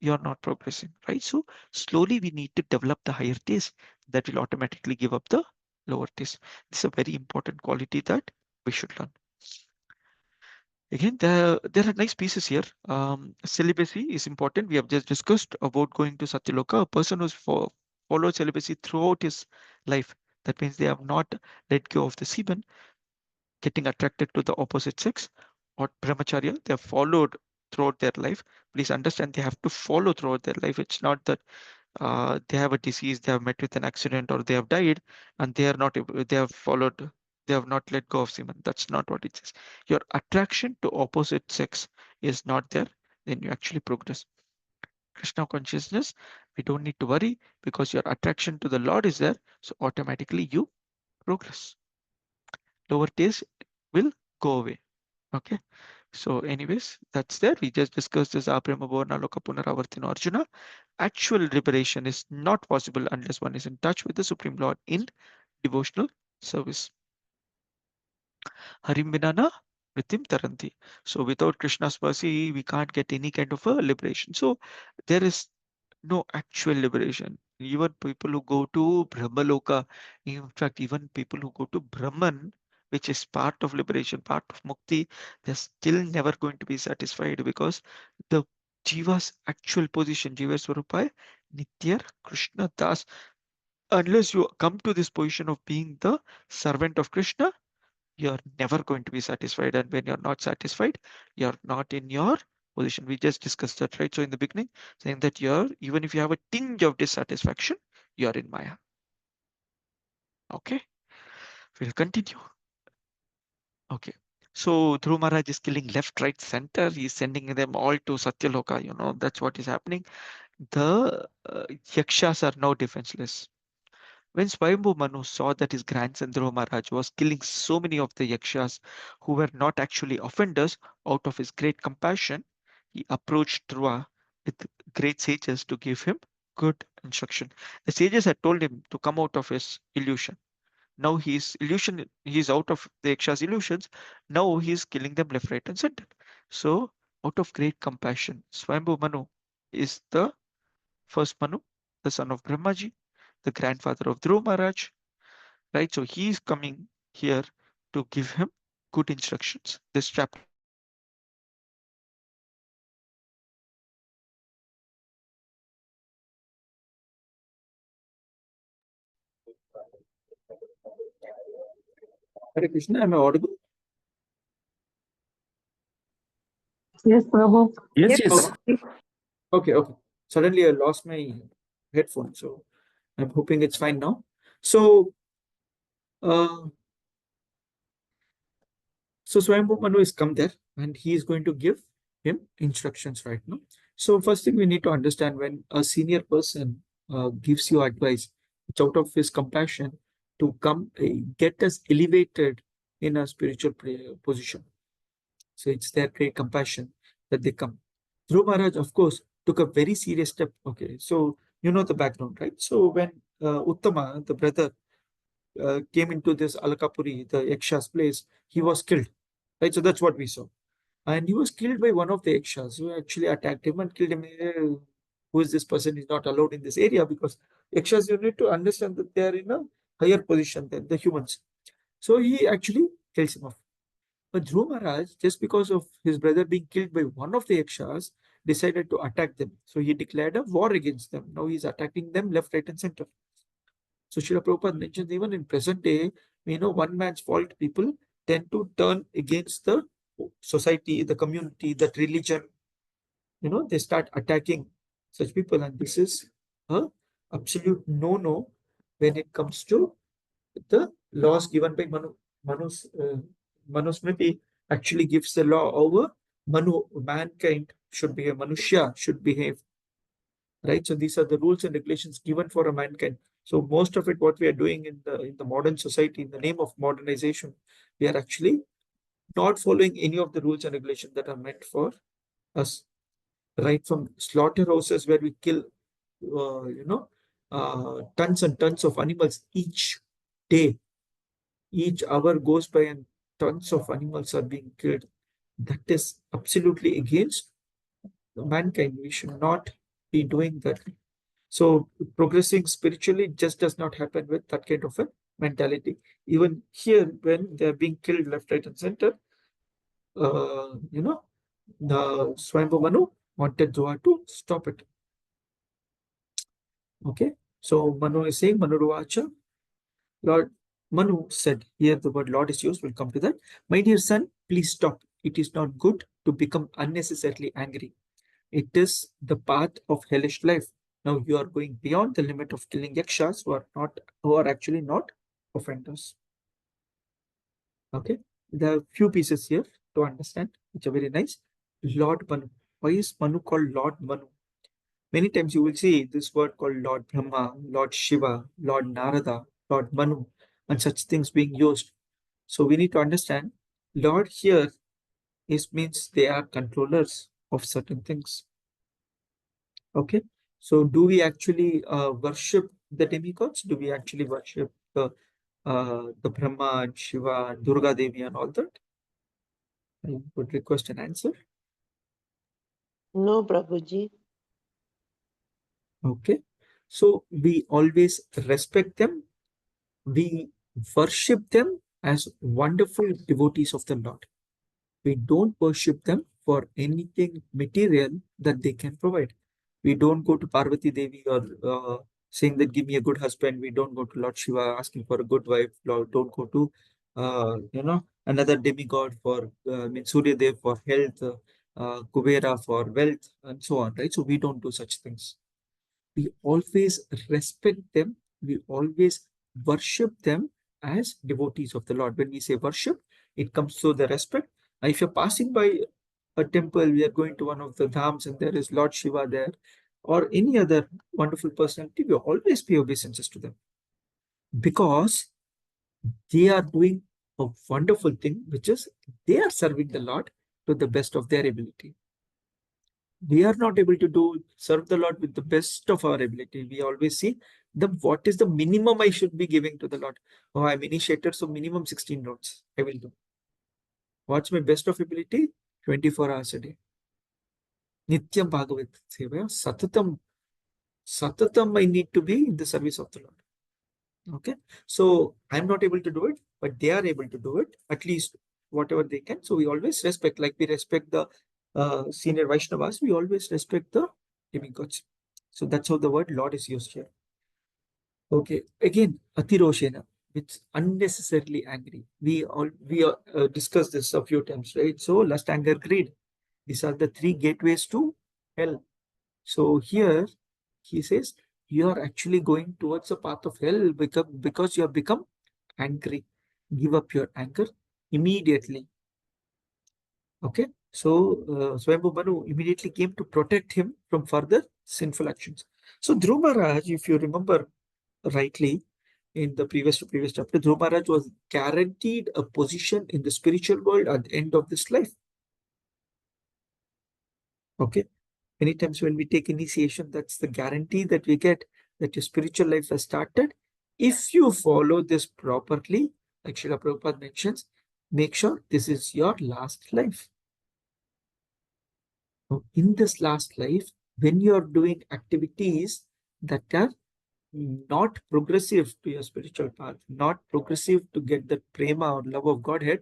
you're not progressing, right? So slowly we need to develop the higher taste that will automatically give up the lower taste. This is a very important quality that we should learn. Again, there are nice pieces here. Celibacy is important. We have just discussed about going to Satyaloka. A person who's followed celibacy throughout his life. That means they have not let go of the semen, getting attracted to the opposite sex, or brahmacharya. They have followed throughout their life. Please understand, they have to follow throughout their life. It's not that they have a disease, they have met with an accident, or they have died, and they are not able, they have followed, they have not let go of semen. That's not what it says. Your attraction to opposite sex is not there, then you actually progress. Krishna consciousness, we don't need to worry because your attraction to the Lord is there, so automatically you progress. Lower taste will go away. Okay. So anyways, that's there. We just discussed this Aprema Bhavana Loka Punaravartino Arjuna. Actual liberation is not possible unless one is in touch with the Supreme Lord in devotional service. Harim Vinana Vritim Taranti. So without Krishna's mercy, we can't get any kind of a liberation. So there is no actual liberation. Even people who go to Brahmaloka, in fact, even people who go to Brahman, which is part of liberation, part of Mukti, they're still never going to be satisfied because the Jiva's actual position, Jiva Swarupa, Nitya Krishna Das, unless you come to this position of being the servant of Krishna, you're never going to be satisfied. And when you're not satisfied, you're not in your position. We just discussed that, right? So in the beginning, saying that you're, even if you have a tinge of dissatisfaction, you're in Maya. Okay, we'll continue. Okay. So Dhruv Maharaj is killing left, right, center. He's sending them all to Satyaloka. You know, that's what is happening. The Yakshas are now defenseless. When Swayambhu Manu saw that his grandson Dhruva Maharaj was killing so many of the yakshas who were not actually offenders, out of his great compassion, he approached Dhruva with great sages to give him good instruction. The sages had told him to come out of his illusion. Now he's out of the yakshas' illusions. Now he's killing them left, right, and center. So, out of great compassion, Swayambhu Manu is the first Manu, the son of Brahmaji, the grandfather of Dhruva Maharaj, right? So he is coming here to give him good instructions. This chapter. Hare Krishna, am I audible? Yes, Prabhu. Yes, yes. Okay. Suddenly I lost my headphone, so I'm hoping it's fine now. So, uh, Swayambhu Manu is come there and he is going to give him instructions right now. So first thing we need to understand, when a senior person gives you advice, it's out of his compassion to come get us elevated in a spiritual position. So it's their great compassion that they come. Dhruv Maharaj, of course, took a very serious step. Okay, so you know the background, right? So when Uttama, the brother, came into this Alakapuri, the Yaksha's place, he was killed. Right, so that's what we saw. And he was killed by one of the Yakshas who actually attacked him and killed him. Who is this person? Is not allowed in this area because Yakshas, you need to understand that they are in a higher position than the humans. So he actually kills him off. But Dhruv Maharaj, just because of his brother being killed by one of the Yakshas, decided to attack them. So he declared a war against them. Now he's attacking them left, right, and center. So Srila Prabhupada mentions even in present day, we know one man's fault, people tend to turn against the society, the community, that religion. You know, they start attacking such people, and this is a absolute no-no when it comes to the laws given by Manusmriti actually gives the law over mankind should behave, Manushya should behave, right? So these are the rules and regulations given for a mankind. So most of it, what we are doing in the modern society, in the name of modernization, we are actually not following any of the rules and regulations that are meant for us, right? From slaughterhouses where we kill, tons and tons of animals each day. Each hour goes by and tons of animals are being killed. That is absolutely against mankind. We should not be doing that. So progressing spiritually just does not happen with that kind of a mentality. Even here, when they're being killed left, right, and center, the Swayambhu Manu wanted Dhruva to stop it. Okay, so Manu is saying, Manu Ruvacha, Lord Manu said, here the word Lord is used, we'll come to that. My dear son, please stop. It is not good to become unnecessarily angry. It is the path of hellish life. Now you are going beyond the limit of killing yakshas who are actually not offenders. Okay, there are few pieces here to understand, which are very nice. Lord Manu. Why is Manu called Lord Manu? Many times you will see this word called Lord Brahma, Lord Shiva, Lord Narada, Lord Manu, and such things being used. So we need to understand Lord here means they are controllers of certain things. Okay, so do we actually worship the demigods? Do we actually worship the Brahma and Shiva, Durga Devi, and all that? I would request an answer. No, Prabhuji. Okay, so we always respect them, we worship them as wonderful devotees of the Lord. We don't worship them for anything material that they can provide. We don't go to Parvati Devi or saying that give me a good husband. We don't go to Lord Shiva asking for a good wife. Lord, don't go to another demigod for Surya Dev for health, Kubera for wealth, and so on. Right? So we don't do such things. We always respect them. We always worship them as devotees of the Lord. When we say worship, it comes through the respect. If you're passing by a temple, we are going to one of the dhams and there is Lord Shiva there, or any other wonderful personality, we always pay obeisances to them because they are doing a wonderful thing, which is they are serving the Lord to the best of their ability. We are not able to serve the Lord with the best of our ability. We always see what is the minimum I should be giving to the Lord. Oh, I'm initiated, so minimum 16 rounds I will do. What's my best of ability? 24 hours a day. Nityam Bhagavat Sevaya, Satatam I need to be in the service of the Lord. Okay, so I'm not able to do it, but they are able to do it, at least whatever they can. So we always respect, like we respect the senior Vaishnavas, we always respect the demigods. So that's how the word Lord is used here. Okay, again, Atiroshena, it's unnecessarily angry. We discussed this a few times, right? So lust, anger, greed. These are the three gateways to hell. So here he says, you are actually going towards the path of hell because you have become angry. Give up your anger immediately. Okay, so Swayambhu Manu immediately came to protect him from further sinful actions. So Dhruva Maharaj, if you remember rightly, in the previous chapter, Dhruva Maharaj was guaranteed a position in the spiritual world at the end of this life. Okay, many times when we take initiation, that's the guarantee that we get that your spiritual life has started. If you follow this properly, like Srila Prabhupada mentions, make sure this is your last life. So in this last life, when you are doing activities that are not progressive to your spiritual path, not progressive to get that prema or love of Godhead,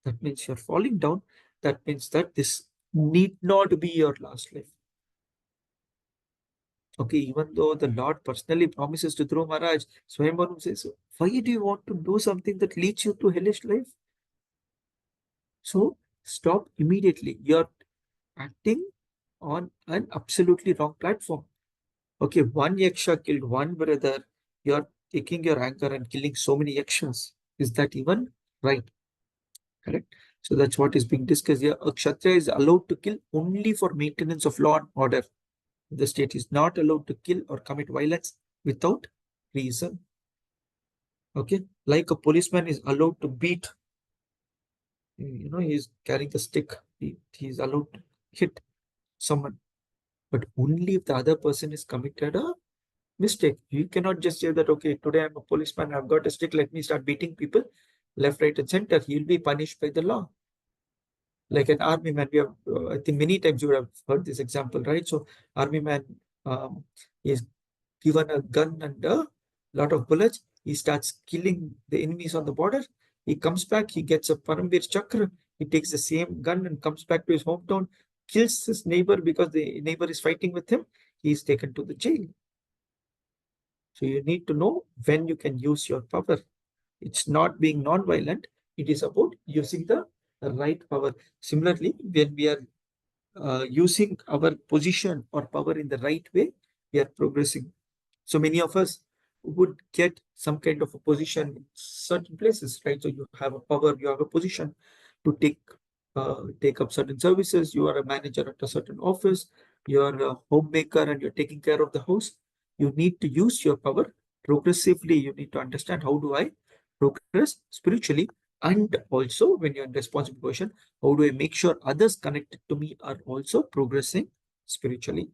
that means you're falling down. That means that this need not be your last life. Okay, even though the Lord personally promises to Dhruva Maharaj, Swayambhu says, why do you want to do something that leads you to hellish life? So stop immediately. You're acting on an absolutely wrong platform. Okay, one yaksha killed one brother. You're taking your anger and killing so many yakshas. Is that even right? Correct. So that's what is being discussed here. A kshatriya is allowed to kill only for maintenance of law and order. The state is not allowed to kill or commit violence without reason. Okay, like a policeman is allowed to beat, he's carrying a stick, he's allowed to hit someone, but only if the other person has committed a mistake. You cannot just say that, okay, today I'm a policeman, I've got a stick, let me start beating people left, right, and center. He'll be punished by the law. Like an army man, we have, I think many times you would have heard this example, right? So army man is given a gun and a lot of bullets. He starts killing the enemies on the border. He comes back, he gets a Paramveer Chakra, he takes the same gun and comes back to his hometown, kills his neighbor because the neighbor is fighting with him. He is taken to the jail. So you need to know when you can use your power. It's not being non-violent. It is about using the right power. Similarly, when we are using our position or power in the right way, we are progressing. So many of us would get some kind of a position in certain places, right? So you have a power, you have a position to take up certain services. You are a manager at a certain office. You are a homemaker and you're taking care of the house. You need to use your power progressively. You need to understand, how do I progress spiritually? And also, when you're in responsible position, how do I make sure others connected to me are also progressing spiritually?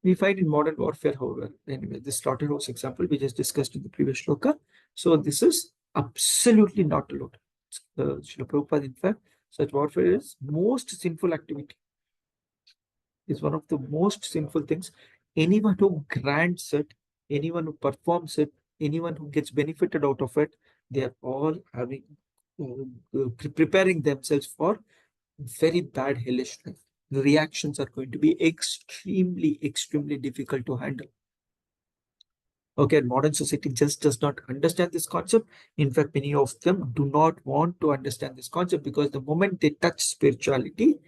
We find in modern warfare, however, anyway, this slaughterhouse example we just discussed in the previous shloka. So this is absolutely not allowed. Srila Prabhupada, in fact, such warfare is most sinful activity. Is one of the most sinful things. Anyone who grants it, anyone who performs it, anyone who gets benefited out of it, they are all having preparing themselves for very bad hellish life. The reactions are going to be extremely difficult to handle. Okay, modern society just does not understand this concept. In fact, many of them do not want to understand this concept, because the moment they touch spirituality,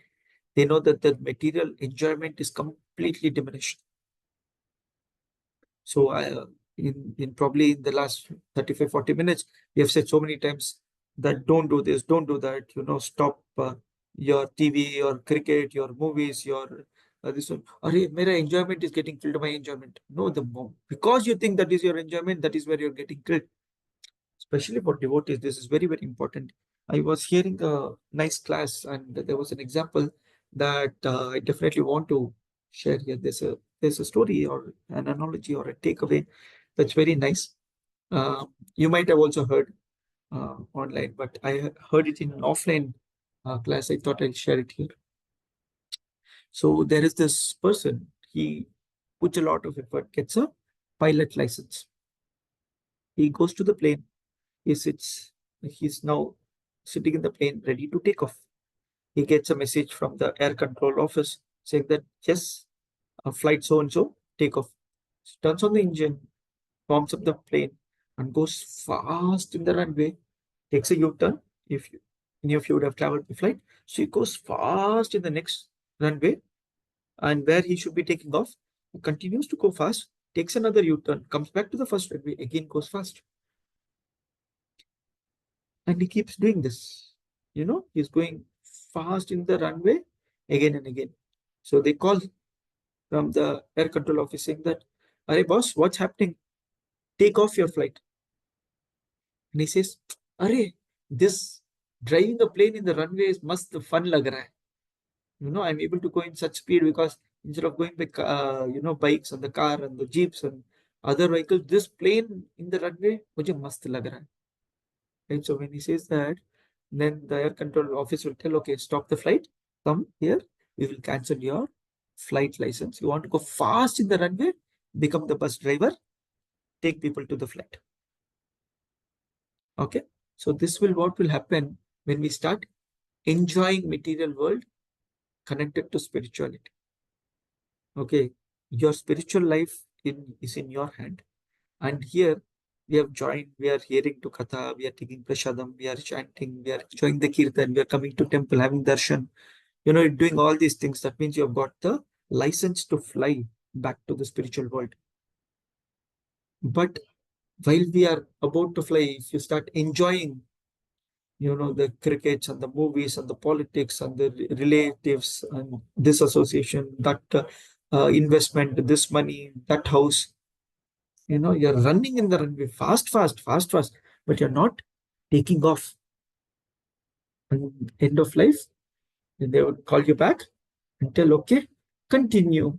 they know that their material enjoyment is completely diminished. So in probably in the last 35-40 minutes, we have said so many times that don't do this, don't do that, stop your TV, your cricket, your movies, your this one. My enjoyment is getting killed by enjoyment. No, because you think that is your enjoyment, that is where you're getting killed. Especially for devotees, this is very important. I was hearing a nice class, and there was an example that I definitely want to share here. There's a story or an analogy or a takeaway that's very nice. You might have also heard online, but I heard it in an offline class. I thought I'll share it here. So there is this person, he puts a lot of effort, gets a pilot license. He goes to the plane, he's now sitting in the plane ready to take off. He gets a message from the air control office saying that, yes, flight so and so, take off. Turns on the engine, warms up the plane, and goes fast in the runway, takes a U-turn. Any of you would have traveled by flight, so he goes fast in the next runway, and where he should be taking off, he continues to go fast, takes another U-turn, comes back to the first runway, again goes fast. And he keeps doing this. He's going fast in the runway again and again. So they call from the air control office saying that, "Arey boss, what's happening? Take off your flight." And he says, "Arey, this driving a plane in the runway is must fun lag raha hai. I'm able to go in such speed because instead of going by bikes and the car and the jeeps and other vehicles, this plane in the runway mujhe mast lag raha hai." Right? So when he says that, then the air control office will tell, okay, stop the flight, come here, we will cancel your flight license. You want to go fast in the runway, become the bus driver, take people to the flight. Okay, so this will what will happen when we start enjoying material world connected to spirituality. Okay, your spiritual life is in your hand. And here we have joined, we are hearing to Katha, we are taking Prashadam, we are chanting, we are enjoying the Kirtan, we are coming to temple, having darshan. Doing all these things. That means you have got the license to fly back to the spiritual world. But while we are about to fly, if you start enjoying, the crickets and the movies and the politics and the relatives and this association, that investment, this money, that house, you're running in the runway fast, but you're not taking off. And end of life, they would call you back and tell, okay, continue.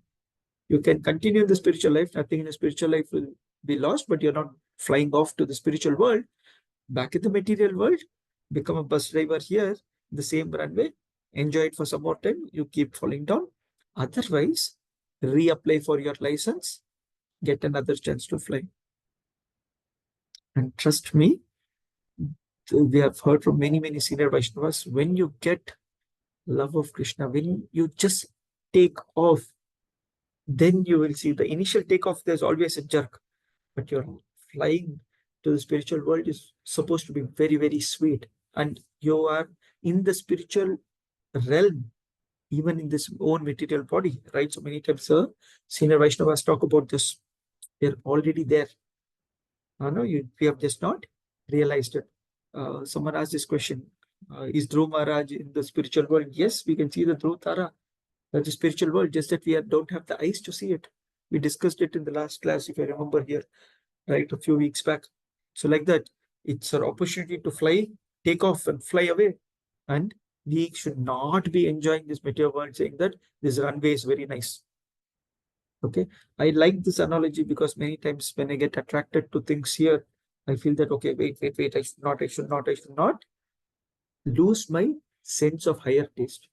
You can continue in the spiritual life. Nothing in the spiritual life will be lost, but you're not flying off to the spiritual world. Back in the material world, become a bus driver here, the same runway, enjoy it for some more time, you keep falling down. Otherwise, reapply for your license, get another chance to fly. And trust me, we have heard from many, many senior Vaishnavas, when you get love of Krishna, when you just take off, then you will see the initial takeoff, there's always a jerk, but you're flying to the spiritual world is supposed to be very, very sweet. And you are in the spiritual realm, even in this own material body, right? So many times, senior Vaishnavas talk about this. They're already there. No, we have just not realized it. Someone asked this question, is Dhruv Maharaj in the spiritual world? Yes, we can see the Dhruv Tara. That's the spiritual world, just that we don't have the eyes to see it. We discussed it in the last class, if I remember here, right, a few weeks back. So like that, it's an opportunity to fly, take off and fly away. And we should not be enjoying this material world saying that this runway is very nice. Okay, I like this analogy because many times when I get attracted to things here, I feel that, okay, wait, I should not lose my sense of higher taste.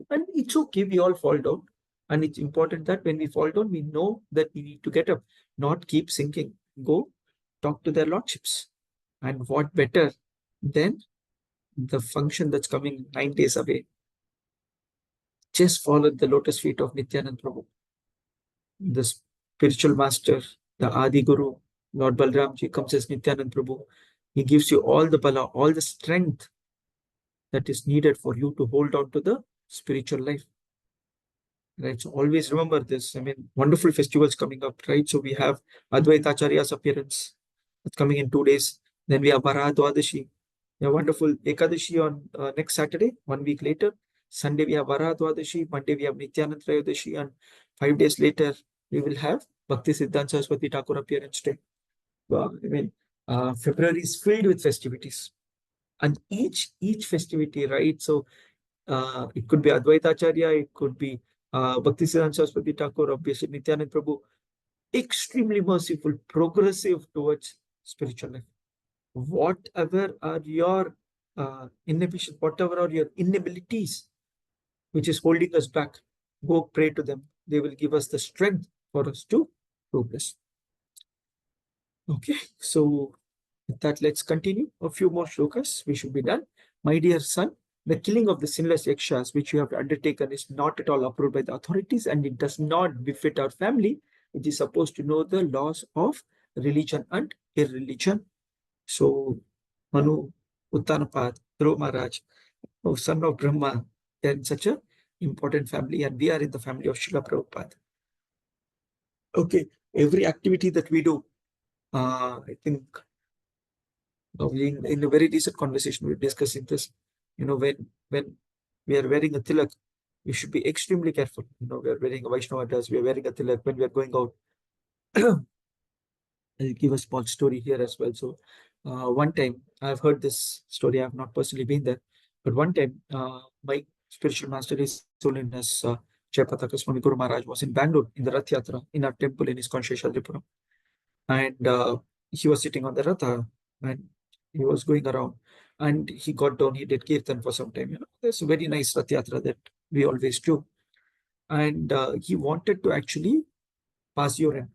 And it's okay, we all fall down. And it's important that when we fall down, we know that we need to get up, not keep sinking. Go talk to their lordships. And what better than the function that's coming 9 days away? Just follow the lotus feet of Nityanand Prabhu, the spiritual master, the Adi Guru, Lord Balramji comes as Nityanand Prabhu. He gives you all the bala, all the strength that is needed for you to hold on to the spiritual life. Right, so always remember this. I mean, wonderful festivals coming up, right? So we have Advaita Acharya's appearance. It's coming in 2 days. Then we have Vara Dwadashi. We have wonderful Ekadashi on next Saturday, 1 week later. Sunday we have Vara Dwadashi. Monday we have Nityanand Trayodasi. And 5 days later, we will have Bhakti Siddhanta Saraswati Thakur appearance day. February is filled with festivities. And each festivity, right? So it could be Advaita Acharya, it could be Bhakti Siddhanta Saraswati Thakur, obviously Nityanand Prabhu, extremely merciful, progressive towards spiritual life. Whatever are your inhibitions, whatever are your inabilities, which is holding us back, go pray to them. They will give us the strength for us to progress. Okay, so with that, let's continue. A few more shlokas, we should be done. My dear son, the killing of the sinless yakshas which you have undertaken is not at all approved by the authorities, and it does not befit our family, which is supposed to know the laws of religion and irreligion. So, Manu, Uttanapad, Dhruv Maharaj, son of Brahma, they're in such an important family, and we are in the family of Srila Prabhupada. Okay, every activity that we do, I think in a very recent conversation, we're discussing this. When we are wearing a tilak, we should be extremely careful. We are wearing a Vaishnava dress, we are wearing a tilak when we are going out. I'll give a small story here as well. So, one time, I've heard this story, I've not personally been there, but one time, my spiritual master, His Holiness Jayapataka Swami Guru Maharaj, was in Bangalore in the Rath Yatra in our temple in ISKCON Sheshadrapuram. And he was sitting on the Ratha and he was going around and he got down, he did Kirtan for some time. There's a very nice Rath Yatra that we always do. And he wanted to actually pass urine.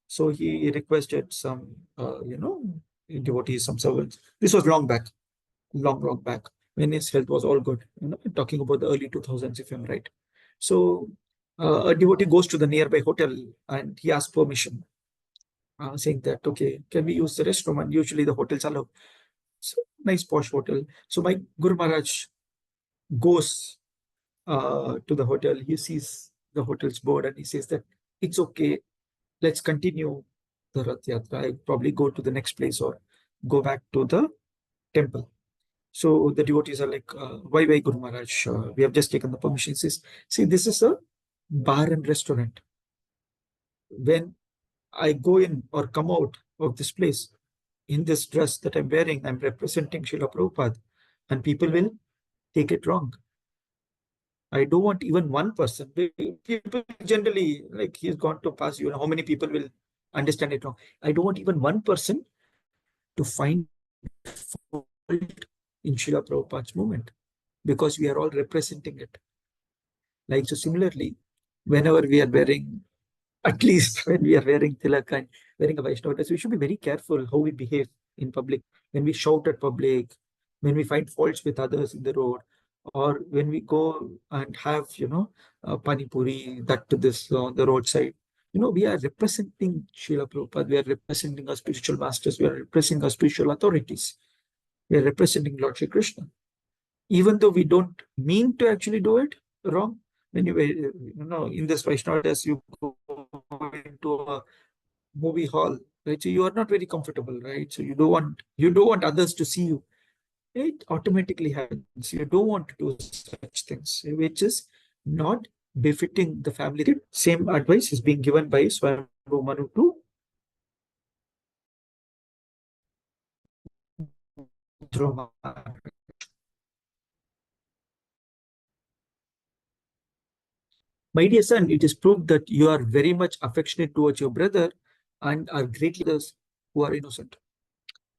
So he requested some, devotees, some servants. This was long back, long back, when his health was all good. Talking about the early 2000s, if I'm right. So a devotee goes to the nearby hotel and he asks permission, saying that, okay, can we use the restroom? And usually the hotels allow. So nice posh hotel. So my Guru Maharaj goes to the hotel. He sees the hotel's board and he says that it's okay. Let's continue the Rath Yatra. I'll probably go to the next place or go back to the temple. So the devotees are like, why, Guru Maharaj? We have just taken the permission. He says, see, this is a bar and restaurant. When I go in or come out of this place in this dress that I'm wearing, I'm representing Srila Prabhupada, and people will take it wrong. I don't want even one person. People generally, like, he's gone to pass, how many people will understand it wrong? I don't want even one person to find fault in Srila Prabhupada's movement, because we are all representing it. Like, so similarly, whenever we are wearing, at least when we are wearing tilak and wearing a Vaishnava dress, we should be very careful how we behave in public. when we shout at public, when we find faults with others in the road, or when we go and have, pani puri, that to this on the roadside. We are representing Srila Prabhupada, we are representing our spiritual masters, we are representing our spiritual authorities, we are representing Lord Shri Krishna. Even though we don't mean to actually do it wrong, when in this Vaishnava, as you go into a movie hall, right? So you are not very comfortable, right? So you don't want others to see you. It automatically happens. You don't want to do such things, which is not befitting the family. Same advice is being given by Swayambhu Manu to Droma. My dear son, it is proved that you are very much affectionate towards your brother and are greatly others who are innocent.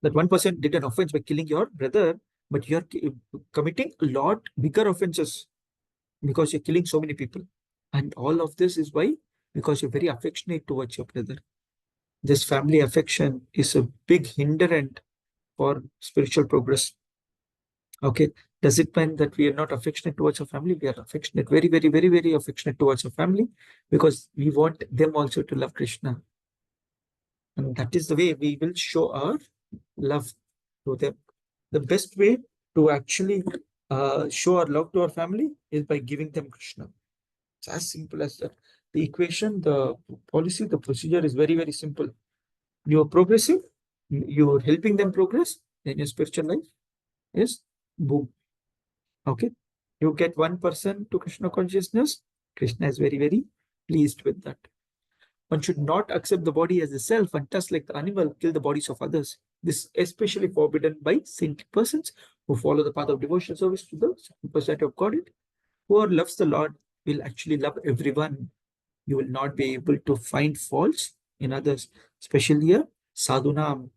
That one person did an offense by killing your brother, but you are committing a lot bigger offenses because you're killing so many people. And all of this is why? Because you're very affectionate towards your brother. This family affection is a big hindrance for spiritual progress. Okay. Does it mean that we are not affectionate towards our family? We are affectionate, very, very, very, very affectionate towards our family, because we want them also to love Krishna. And that is the way we will show our love to them. The best way to actually show our love to our family is by giving them Krishna. It's as simple as that. The equation, the policy, the procedure is very, very simple. You're progressive, you're helping them progress in your spiritual life. Yes, boom. Okay. You get one person to Krishna consciousness, Krishna is very, very pleased with that. One should not accept the body as a self and thus, like the animal, kill the bodies of others. This is especially forbidden by saintly persons who follow the path of devotional service to the personality of Godhead. Whoever loves the Lord will actually love everyone. You will not be able to find faults in others, especially a sadhunam.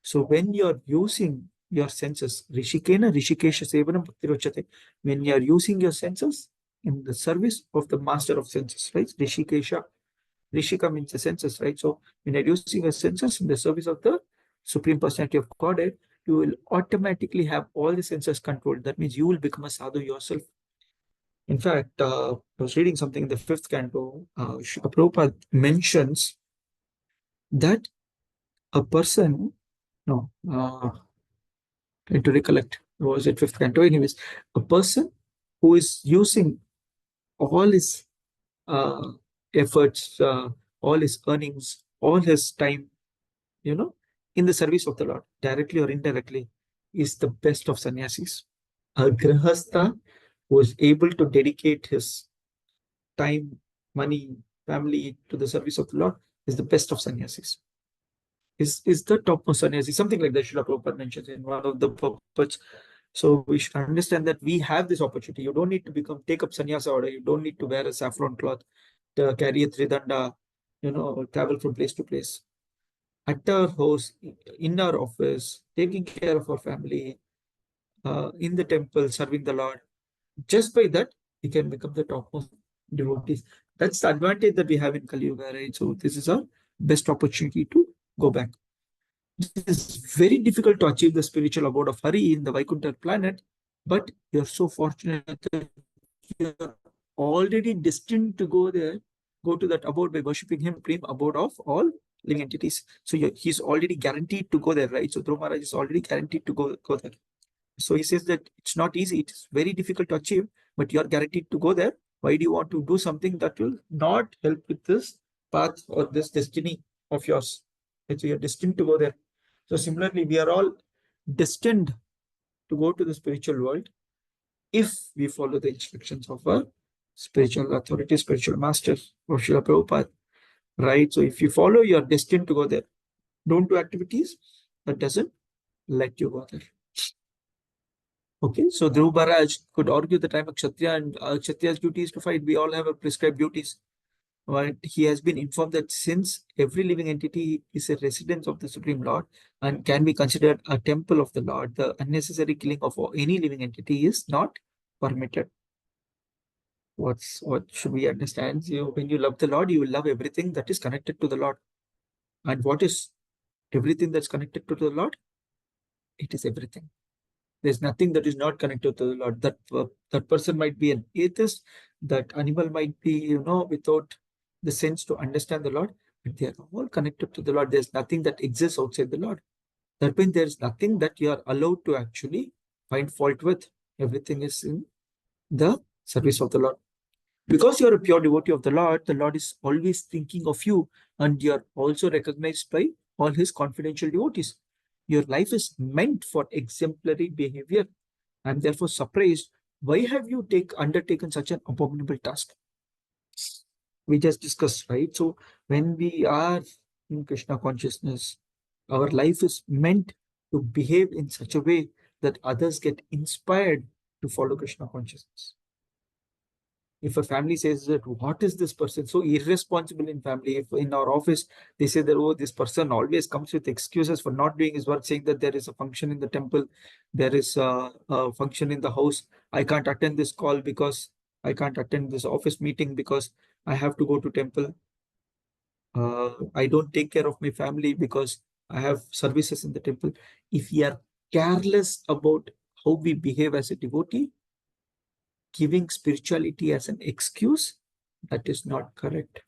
So when you're using your senses, Rishikena, Rishikesha Sevanam Bhaktirochate, when you're using your senses in the service of the master of senses, right? Rishikesha. Rishika means the senses, right? So when you're using your senses in the service of the Supreme Personality of Godhead, you will automatically have all the senses controlled. That means you will become a sadhu yourself. In fact, I was reading something in the 5th canto. Srila Prabhupada mentions that a person, no, trying to recollect, was it 5th canto? Anyways, a person who is using all his uh, efforts, all his earnings, all his time, in the service of the Lord, directly or indirectly, is the best of sannyasis. A grihastha who is able to dedicate his time, money, family to the service of the Lord is the best of sannyasis. Is the topmost sannyasi, something like that Srila Prabhupada mentions in one of the purports. So we should understand that we have this opportunity. You don't need to take up sannyasa order. You don't need to wear a saffron cloth, to carry a tridanda, travel from place to place. At our house, in our office, taking care of our family, in the temple, serving the Lord. Just by that, we can become the topmost devotees. That's the advantage that we have in Kali Yuga, right? So this is our best opportunity to go back. It is very difficult to achieve the spiritual abode of Hari in the Vaikuntha planet, but you're so fortunate that you're already destined to go there, go to that abode by worshipping him, supreme abode of all living entities. So he's already guaranteed to go there, right? So Dhruva Maharaj is already guaranteed to go there. So he says that it's not easy, it's very difficult to achieve, but you're guaranteed to go there. Why do you want to do something that will not help with this path or this destiny of yours? So you're destined to go there. So similarly, we are all destined to go to the spiritual world if we follow the instructions of our spiritual authority, spiritual masters, or Srila Prabhupada, right? So if you follow, you're destined to go there. Don't do activities that doesn't let you go there. Okay, so Dhruv Maharaj could argue that I'm a Kshatriya and Kshatriya's duty is to fight. We all have a prescribed duties. But he has been informed that since every living entity is a residence of the Supreme Lord and can be considered a temple of the Lord, the unnecessary killing of any living entity is not permitted. What should we understand? When you love the Lord, you will love everything that is connected to the Lord. And what is everything that's connected to the Lord? it is everything. There's nothing that is not connected to the Lord. That person might be an atheist, that animal might be, without the sense to understand the Lord, but they are all connected to the Lord. There's nothing that exists outside the Lord. That means there's nothing that you are allowed to actually find fault with. Everything is in the service of the Lord. Because you're a pure devotee of the Lord is always thinking of you, and you're also recognized by all his confidential devotees. Your life is meant for exemplary behavior. I'm therefore surprised. Why have you undertaken such an abominable task? We just discussed, right? So when we are in Krishna consciousness, our life is meant to behave in such a way that others get inspired to follow Krishna consciousness. If a family says that, what is this person so irresponsible in family? If in our office they say that, oh, this person always comes with excuses for not doing his work, saying that there is a function in the temple, there is a function in the house, I can't attend this call because I can't attend this office meeting because I have to go to temple. I don't take care of my family because I have services in the temple. If we are careless about how we behave as a devotee, giving spirituality as an excuse, that is not correct.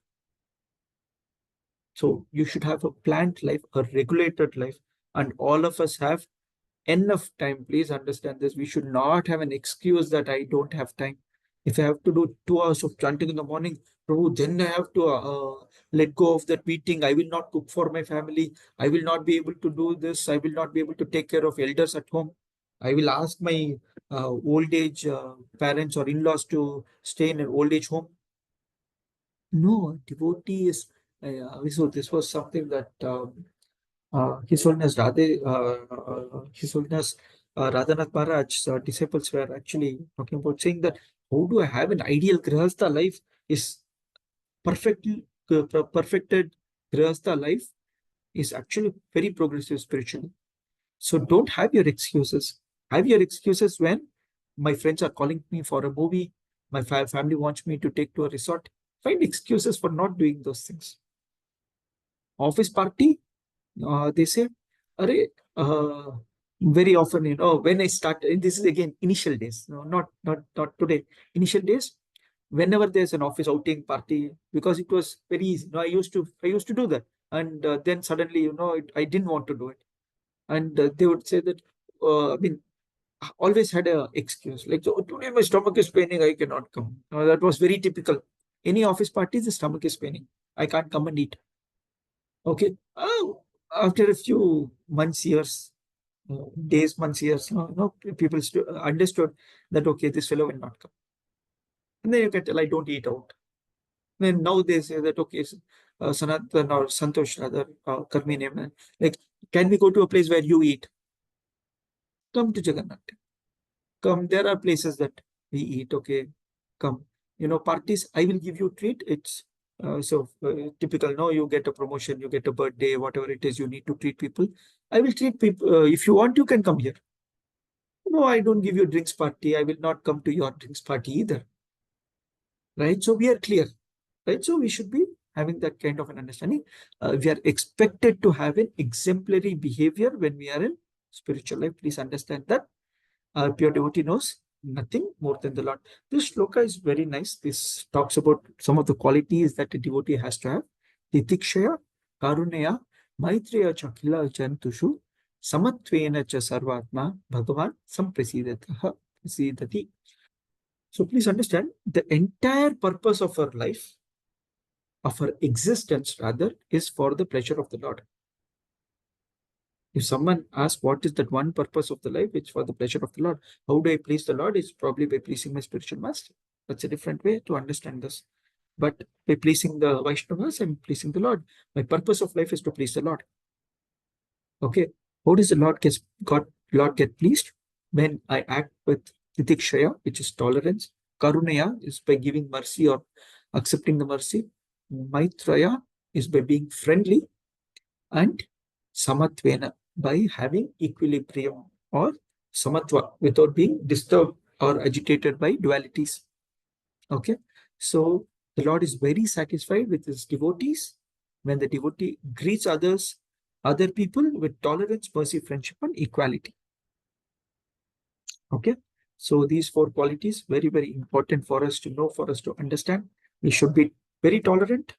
So you should have a planned life, a regulated life, and all of us have enough time. Please understand this. We should not have an excuse that I don't have time. If I have to do 2 hours of chanting in the morning, Prabhu, then I have to let go of that meeting. I will not cook for my family. I will not be able to do this. I will not be able to take care of elders at home. I will ask my old age parents or in-laws to stay in an old age home. No, devotee is. So this was something that His Holiness His Holiness Radhanath Maharaj's disciples were actually talking about, saying that how do I have an ideal grihastha life? Is perfected grihastha life is actually very progressive spiritually. So don't have your excuses. Have your excuses when my friends are calling me for a movie, my family wants me to take to a resort. Find excuses for not doing those things. Office party, they say, Arey, very often, when I start, this is again initial days, no, not today, initial days, whenever there's an office outing party, because it was very easy. I used to do that. And then suddenly, I didn't want to do it. And they would say that, I mean, I always had a excuse like, so today my stomach is paining, I cannot come. That was very typical. Any office party, the stomach is paining, I can't come and eat. Okay. After a few months, years, days, months, years, people understood that, okay, this fellow will not come. And then you can tell, I don't eat out. Then now they say that, okay, Sanatana or Santosh, rather, Karmi name, like, can we go to a place where you eat? Come to Jagannath. Come, there are places that we eat, okay, come. Parties, I will give you a treat. It's typical, no, you get a promotion, you get a birthday, whatever it is, you need to treat people. I will treat people. If you want, you can come here. No, I don't give you a drinks party. I will not come to your drinks party either. Right? So we are clear. Right? So we should be having that kind of an understanding. We are expected to have an exemplary behavior when we are in spiritual life. Please understand that. Our pure devotee knows nothing more than the Lord. This shloka is very nice. This talks about some of the qualities that a devotee has to have. Titikshaya, Karuneya, Maitreya Chakila Jantushu, Samatvena cha Sarvatma, Bhagavan Samprasidati. So please understand, the entire purpose of our life, of our existence rather, is for the pleasure of the Lord. If someone asks what is that one purpose of the life, it's for the pleasure of the Lord. How do I please the Lord? It's probably by pleasing my spiritual master. That's a different way to understand this. But by pleasing the Vaishnavas, I'm pleasing the Lord. My purpose of life is to please the Lord. Okay. How does the Lord get pleased? When I act with titikshaya, which is tolerance. Karunaya is by giving mercy or accepting the mercy. Maitraya is by being friendly. And Samatvena, by having equilibrium or samatva, without being disturbed or agitated by dualities. Okay. So the Lord is very satisfied with his devotees when the devotee greets other people with tolerance, mercy, friendship, and equality. Okay. So these 4 qualities, very, very important for us to know, for us to understand. We should be very tolerant.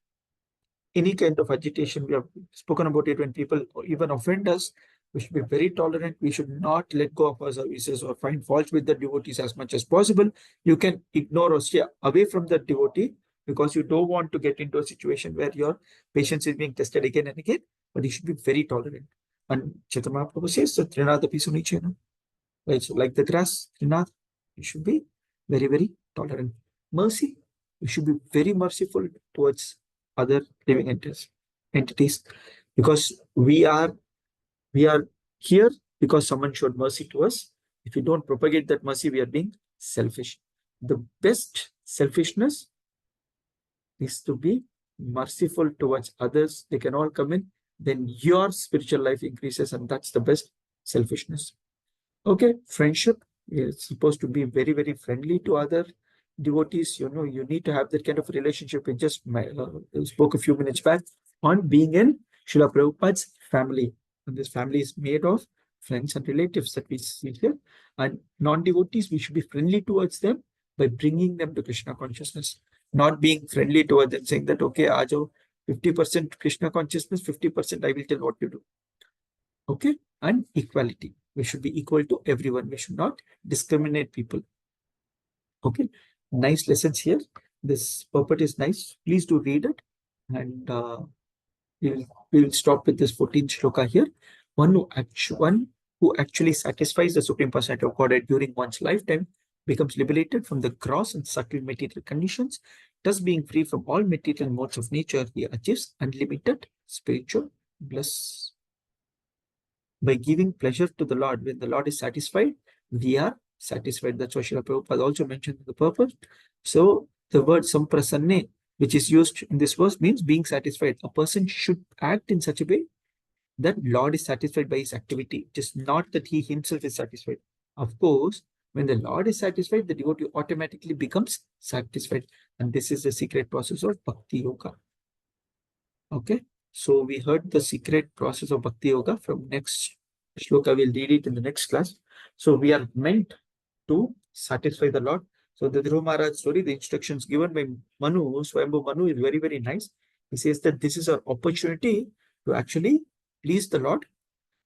Any kind of agitation, we have spoken about it, when people even offend us, we should be very tolerant. We should not let go of our services or find fault with the devotees as much as possible. You can ignore or stay away from the devotee because you don't want to get into a situation where your patience is being tested again and again, but you should be very tolerant. And Chaitanya Prabhu says, so Trinada Pisunichena. Right? So like the grass, Trinath, you should be very, very tolerant. Mercy, you should be very merciful towards other living entities, because we are here because someone showed mercy to us. If we don't propagate that mercy, we are being selfish. The best selfishness is to be merciful towards others. They can all come in, then your spiritual life increases, and that's the best selfishness. Okay, friendship is supposed to be very, very friendly to other devotees. You need to have that kind of relationship. We just spoke a few minutes back on being in Srila Prabhupada's family. And this family is made of friends and relatives that we see here. And non-devotees, we should be friendly towards them by bringing them to Krishna consciousness, not being friendly towards them, saying that, okay, Ajo, 50% Krishna consciousness, 50% I will tell what to do. Okay, and equality. We should be equal to everyone. We should not discriminate people. Okay, nice lessons here. This purport is nice. Please do read it. And we will stop with this 14th shloka here. One who actually satisfies the Supreme Personality of Godhead during one's lifetime becomes liberated from the gross and subtle material conditions. Thus, being free from all material modes of nature, he achieves unlimited spiritual bliss. By giving pleasure to the Lord, when the Lord is satisfied, we are satisfied. That's what Srila Prabhupada also mentioned in the purpose. So the word samprasanne, which is used in this verse, means being satisfied. A person should act in such a way that Lord is satisfied by his activity. It is not that he himself is satisfied. Of course, when the Lord is satisfied, the devotee automatically becomes satisfied. And this is the secret process of Bhakti Yoga. Okay. So we heard the secret process of Bhakti Yoga from next shloka. We'll read it in the next class. So we are meant to satisfy the Lord. So the Dhruva Maharaj story, the instructions given by Manu, Swayambhu Manu, is very, very nice. He says that this is our opportunity to actually please the Lord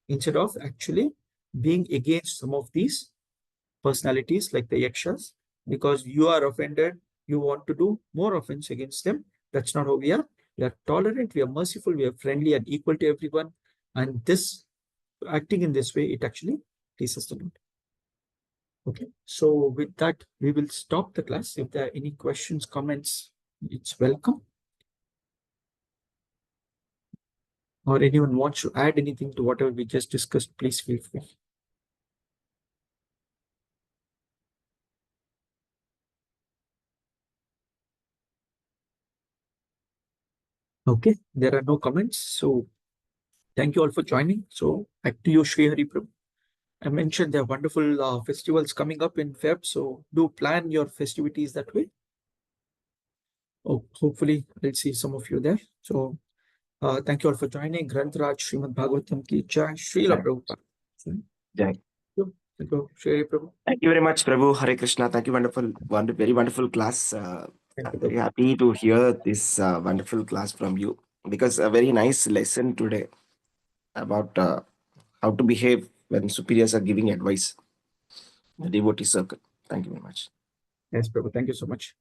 instead of actually being against some of these personalities like the yakshas, because you are offended, you want to do more offense against them. That's not how we are. We are tolerant, we are merciful, we are friendly and equal to everyone. And this, acting in this way, it actually pleases the Lord. Okay, so with that, we will stop the class. If there are any questions, comments, it's welcome. Or anyone wants to add anything to whatever we just discussed, please feel free. Okay, there are no comments. So thank you all for joining. So back to you, Sri Hari Prabhu. I mentioned there are wonderful festivals coming up in Feb, so do plan your festivities that way. Oh, hopefully I'll see some of you there. So thank you all for joining. Grantaraj Srimad Bhagavatam ki Jai, Srila Prabhupada. Jai. Thank you, Sri Prabhu. Thank you very much, Prabhu. Hare Krishna. Thank you. Very wonderful class. Thank you, Very Prabhu. happy to hear this wonderful class from you, because a very nice lesson today about how to behave when superiors are giving advice in the devotee circle. Thank you very much. Yes, Prabhu. Thank you so much.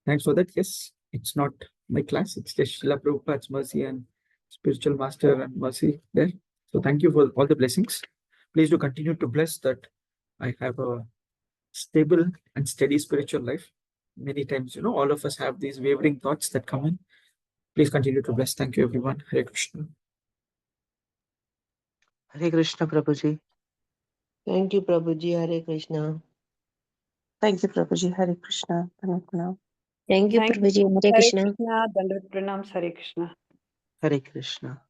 Thanks for that. Yes, it's not my class. It's just Srila Prabhupada's mercy and spiritual master and mercy there. So thank you for all the blessings. Please do continue to bless that I have a stable and steady spiritual life. Many times, all of us have these wavering thoughts that come in. Please continue to bless. Thank you, everyone. Hare Krishna. Hare Krishna, Prabhuji. Thank you, Prabhuji. Hare Krishna. Thank you, Prabhuji. Hare Krishna. Pranam. Thank you, Thank you. Prabhuji. Hare Hare Krishna. Krishna. Dandavat pranams. Hare Krishna. Hare Krishna.